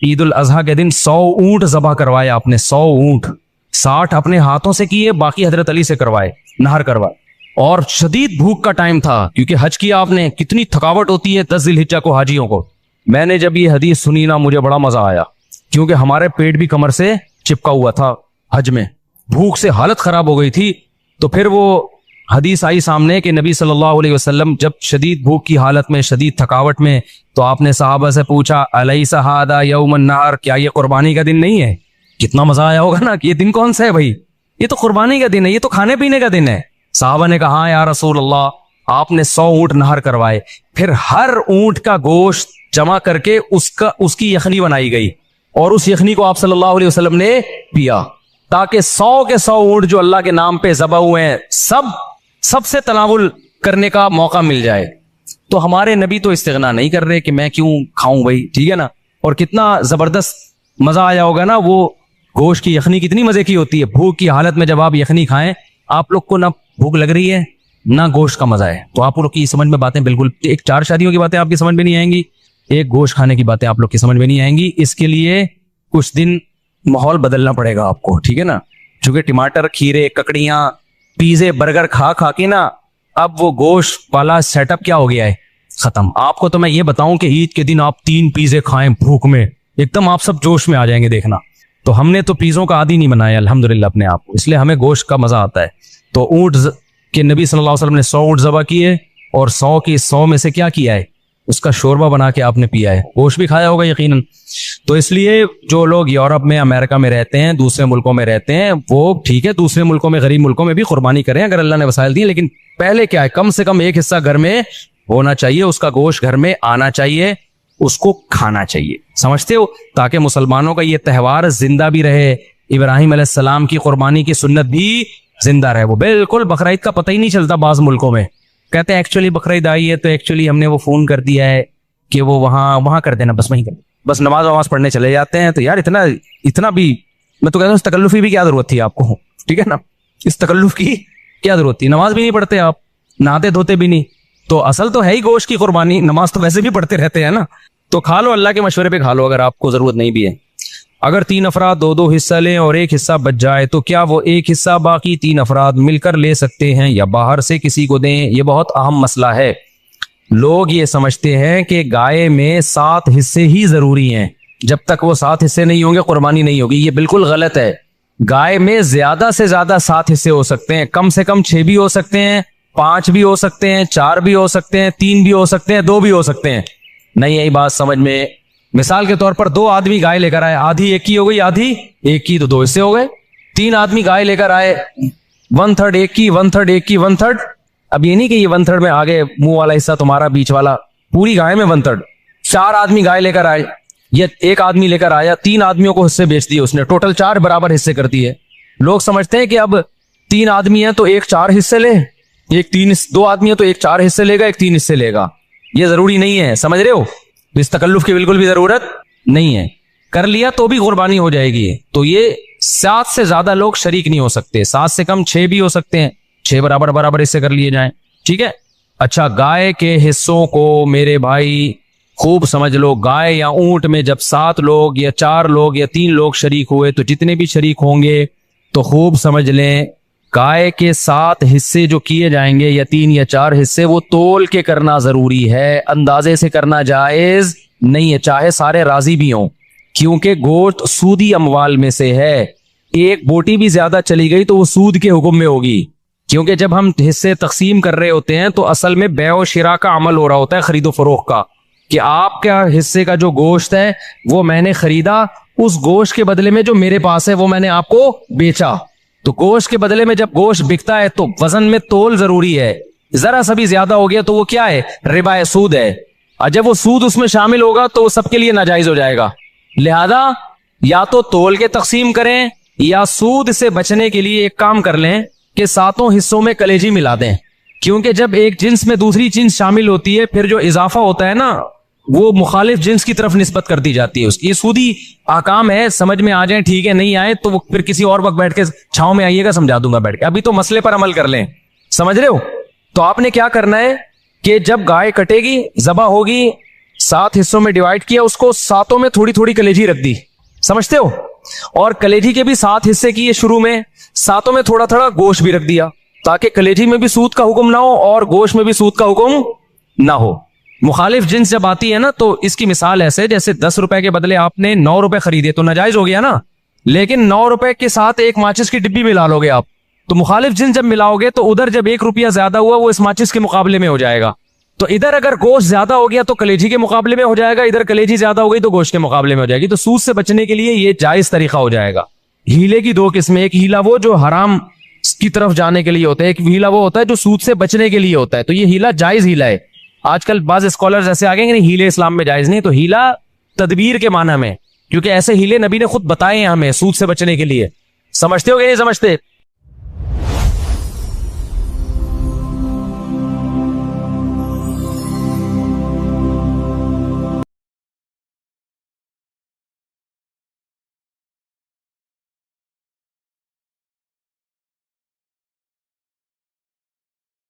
عید الاضحیٰ کے دن 100 اونٹ ذبح کروائے, آپ نے 100 اونٹ, 60 اپنے ہاتھوں سے کیے, باقی حضرت علی سے کروائے, نہر کروائے. اور شدید بھوک کا ٹائم تھا کیونکہ حج کیا آپ نے, کتنی تھکاوٹ ہوتی ہے 10 ذی الحجہ کو حاجیوں کو. میں نے جب یہ حدیث سنی نا مجھے بڑا مزہ آیا, کیونکہ ہمارے پیٹ بھی کمر سے چپکا ہوا تھا حج میں, بھوک سے حالت خراب ہو گئی تھی. تو پھر وہ حدیث آئی سامنے کہ نبی صلی اللہ علیہ وسلم جب شدید بھوک کی حالت میں, شدید تھکاوٹ میں, تو آپ نے صحابہ سے پوچھا الیس ھذا یوم النحر, کیا یہ قربانی کا دن نہیں ہے؟ کتنا مزہ آیا ہوگا نا کہ یہ دن کون سا ہے بھائی, یہ تو قربانی کا دن ہے, یہ تو کھانے پینے کا دن ہے. صحابہ نے کہا ہاں یا رسول اللہ. آپ نے 100 اونٹ نہر کروائے, پھر ہر اونٹ کا گوشت جمع کر کے اس کی یخنی بنائی گئی, اور اس یخنی کو آپ صلی اللہ علیہ وسلم نے پیا, تاکہ 100 کے 100 اونٹ جو اللہ کے نام پہ ذبح ہوئے ہیں سب سے تناول کرنے کا موقع مل جائے. تو ہمارے نبی تو استغنا نہیں کر رہے کہ میں کیوں کھاؤں بھائی, ٹھیک ہے نا. اور کتنا زبردست مزہ آیا ہوگا نا, وہ گوشت کی یخنی کتنی مزے کی ہوتی ہے. بھوک کی حالت میں جب آپ یخنی کھائیں, آپ لوگ کو نہ بھوک لگ رہی ہے نہ گوشت کا مزہ ہے, تو آپ لوگ کی سمجھ میں باتیں بالکل, ایک 4 شادیوں کی باتیں آپ کی سمجھ میں نہیں آئیں گی, ایک گوشت کھانے کی باتیں آپ لوگ کی سمجھ میں نہیں آئیں گی. اس کے لیے کچھ دن ماحول بدلنا پڑے گا آپ کو, ٹھیک ہے نا. چونکہ ٹماٹر, کھیرے, ککڑیاں, پیزے, برگر کھا کے نا اب وہ گوشت والا سیٹ اپ کیا ہو گیا ہے, ختم. آپ کو تو میں یہ بتاؤں کہ عید کے دن آپ 3 پیزے کھائیں بھوک میں, ایک دم آپ سب جوش میں آ جائیں گے, دیکھنا. تو ہم نے تو پیزوں کا عادی نہیں بنایا الحمدللہ اپنے آپ کو, اس لیے ہمیں گوشت کا مزہ آتا ہے. تو اونٹ کے نبی صلی اللہ علیہ وسلم نے 100 اونٹ ذبح کیے, اور 100 کی 100 میں سے کیا کیا ہے, اس کا شوربہ بنا کے آپ نے پیا ہے, گوشت بھی کھایا ہوگا یقیناً. تو اس لیے جو لوگ یورپ میں, امریکہ میں رہتے ہیں, دوسرے ملکوں میں رہتے ہیں, وہ ٹھیک ہے دوسرے ملکوں میں, غریب ملکوں میں بھی قربانی کریں اگر اللہ نے وسائل دیے, لیکن پہلے کیا ہے, کم سے کم ایک حصہ گھر میں ہونا چاہیے, اس کا گوشت گھر میں آنا چاہیے, اس کو کھانا چاہیے. سمجھتے ہو, تاکہ مسلمانوں کا یہ تہوار زندہ بھی رہے, ابراہیم علیہ السلام کی قربانی کی سنت بھی زندہ رہے. وہ بالکل بقرعید کا پتہ ہی نہیں چلتا بعض ملکوں میں, کہتے ہیں ایکچولی بقرعید آئی ہے تو ایکچولی ہم نے وہ فون کر دیا ہے کہ وہ وہاں کر دینا, بس وہیں کر, بس نماز پڑھنے چلے جاتے ہیں. تو یار اتنا بھی میں تو کہتا ہوں اس تکلف کی بھی کیا ضرورت تھی آپ کو, ٹھیک ہے نا, اس تکلف کی کیا ضرورت تھی, نماز بھی نہیں پڑھتے آپ, نہاتے دھوتے بھی نہیں, تو اصل تو ہے ہی گوشت کی قربانی, نماز تو ویسے بھی پڑھتے رہتے ہیں نا, تو کھا لو, اللہ کے مشورے پہ کھا لو اگر آپ کو ضرورت نہیں بھی ہے. اگر 3 افراد 2 حصہ لیں اور ایک حصہ بچ جائے تو کیا وہ ایک حصہ باقی 3 افراد مل کر لے سکتے ہیں یا باہر سے کسی کو دیں؟ یہ بہت اہم مسئلہ ہے. لوگ یہ سمجھتے ہیں کہ گائے میں 7 حصے ہی ضروری ہیں, جب تک وہ 7 حصے نہیں ہوں گے قربانی نہیں ہوگی. یہ بالکل غلط ہے. گائے میں زیادہ سے زیادہ 7 حصے ہو سکتے ہیں, کم سے کم 6 بھی ہو سکتے ہیں, 5 بھی ہو سکتے ہیں, 4 بھی ہو سکتے ہیں, 3 بھی ہو سکتے ہیں, 2 بھی ہو سکتے ہیں. نہیں یہی بات سمجھ میں, مثال کے طور پر 2 آدمی گائے لے کر آئے, آدھی ایک کی ہو گئی, آدھی ایک کی, تو 2 حصے ہو گئے. 3 آدمی گائے لے کر آئے, 1/3 ایک کی, 1/3 ایک کی, 1/3. اب یہ نہیں کہ یہ 1/3 میں آگے منہ والا حصہ تمہارا, بیچ والا, پوری گائے میں 1/3. 4 آدمی گائے لے کر آئے, یہ ایک آدمی لے کر آیا, 3 آدمیوں کو حصے بیچ دیے اس نے, ٹوٹل 4 برابر حصے کر دیے. لوگ سمجھتے ہیں کہ اب 3 آدمی ہیں تو ایک 4 حصے لے, 2 آدمی ہیں تو ایک 4 حصے لے گا, ایک 3 حصے لے گا. یہ ضروری نہیں ہے, سمجھ رہے ہو, اس تکلف کی بالکل بھی ضرورت نہیں ہے. کر لیا تو بھی قربانی ہو جائے گی. تو یہ 7 سے زیادہ لوگ شریک نہیں ہو سکتے, 7 سے کم 6 بھی ہو سکتے ہیں, 6 برابر حصے کر لیے جائیں, ٹھیک ہے. اچھا, گائے کے حصوں کو میرے بھائی خوب سمجھ لو, گائے یا اونٹ میں جب 7 لوگ یا 4 لوگ یا 3 لوگ شریک ہوئے تو جتنے بھی شریک ہوں گے تو خوب سمجھ لیں, گائے کے 7 حصے جو کیے جائیں گے یا 3 یا 4 حصے, وہ تول کے کرنا ضروری ہے, اندازے سے کرنا جائز نہیں ہے, چاہے سارے راضی بھی ہوں, کیونکہ گوشت سودی اموال میں سے ہے. ایک بوٹی بھی زیادہ چلی گئی تو وہ سود کے حکم میں ہوگی, کیونکہ جب ہم حصے تقسیم کر رہے ہوتے ہیں تو اصل میں بیع و شراء کا عمل ہو رہا ہوتا ہے, خرید و فروخت کا, کہ آپ کا حصے کا جو گوشت ہے وہ میں نے خریدا, اس گوشت کے بدلے میں جو میرے پاس ہے وہ میں نے آپ کو بیچا. تو گوشت کے بدلے میں جب گوشت بکتا ہے تو وزن میں تول ضروری ہے, ذرا سا بھی زیادہ ہو گیا تو وہ کیا ہے, ربا ہے, سود ہے, اور جب وہ سود اس میں شامل ہوگا تو وہ سب کے لیے ناجائز ہو جائے گا. لہذا یا تو تول کے تقسیم کریں یا سود سے بچنے کے لیے ایک کام کر لیں کہ 7 حصوں میں کلیجی ملا دیں, کیونکہ جب ایک جنس میں دوسری جنس شامل ہوتی ہے پھر جو اضافہ ہوتا ہے نا وہ مخالف جنس کی طرف نسبت کر دی جاتی ہے. اس کی یہ سودی احکام ہے, سمجھ میں آ جائیں ٹھیک ہے, نہیں آئے تو وہ پھر کسی اور وقت بیٹھ کے چھاؤں میں آئیے گا, سمجھا دوں گا بیٹھ کے, ابھی تو مسئلے پر عمل کر لیں. سمجھ رہے ہو؟ تو آپ نے کیا کرنا ہے کہ جب گائے کٹے گی, ذبح ہوگی, 7 حصوں میں ڈیوائڈ کیا, اس کو 7 میں تھوڑی تھوڑی کلیجی رکھ دی, سمجھتے ہو, اور کلیجی کے بھی 7 حصے کیے شروع میں, 7 میں تھوڑا تھوڑا گوشت بھی رکھ دیا, تاکہ کلیجی میں بھی سود کا حکم نہ ہو اور گوشت میں بھی سود کا حکم نہ ہو. مخالف جنس جب آتی ہے نا تو اس کی مثال ایسے, جیسے 10 روپے کے بدلے آپ نے 9 روپے خریدے تو ناجائز ہو گیا نا, لیکن 9 روپے کے ساتھ ایک ماچس کی ڈبی ملا لو گے آپ, تو مخالف جنس جب ملاؤ گے تو ادھر جب 1 روپیہ زیادہ ہوا وہ اس ماچس کے مقابلے میں ہو جائے گا. تو ادھر اگر گوشت زیادہ ہو گیا تو کلیجی کے مقابلے میں ہو جائے گا, ادھر کلیجی زیادہ ہو گئی تو گوشت کے مقابلے میں ہو جائے گی. تو سود سے بچنے کے لیے یہ جائز طریقہ ہو جائے گا. ہیلے کی 2 قسمیں, ایک ہیلا وہ جو حرام کی طرف جانے کے لیے ہوتا ہے, ایک ہیلا وہ ہوتا ہے جو سود سے بچنے کے لیے ہوتا ہے. تو یہ ہیلا جائز ہیلا ہے. آج کل بعض اسکالرز ایسے آگے نہیں, ہیلے اسلام میں جائز نہیں, تو ہیلا تدبیر کے معنی میں, کیونکہ ایسے ہیلے نبی نے خود بتائے ہیں ہمیں سود سے بچنے کے لیے. سمجھتے ہو گے نہیں سمجھتے؟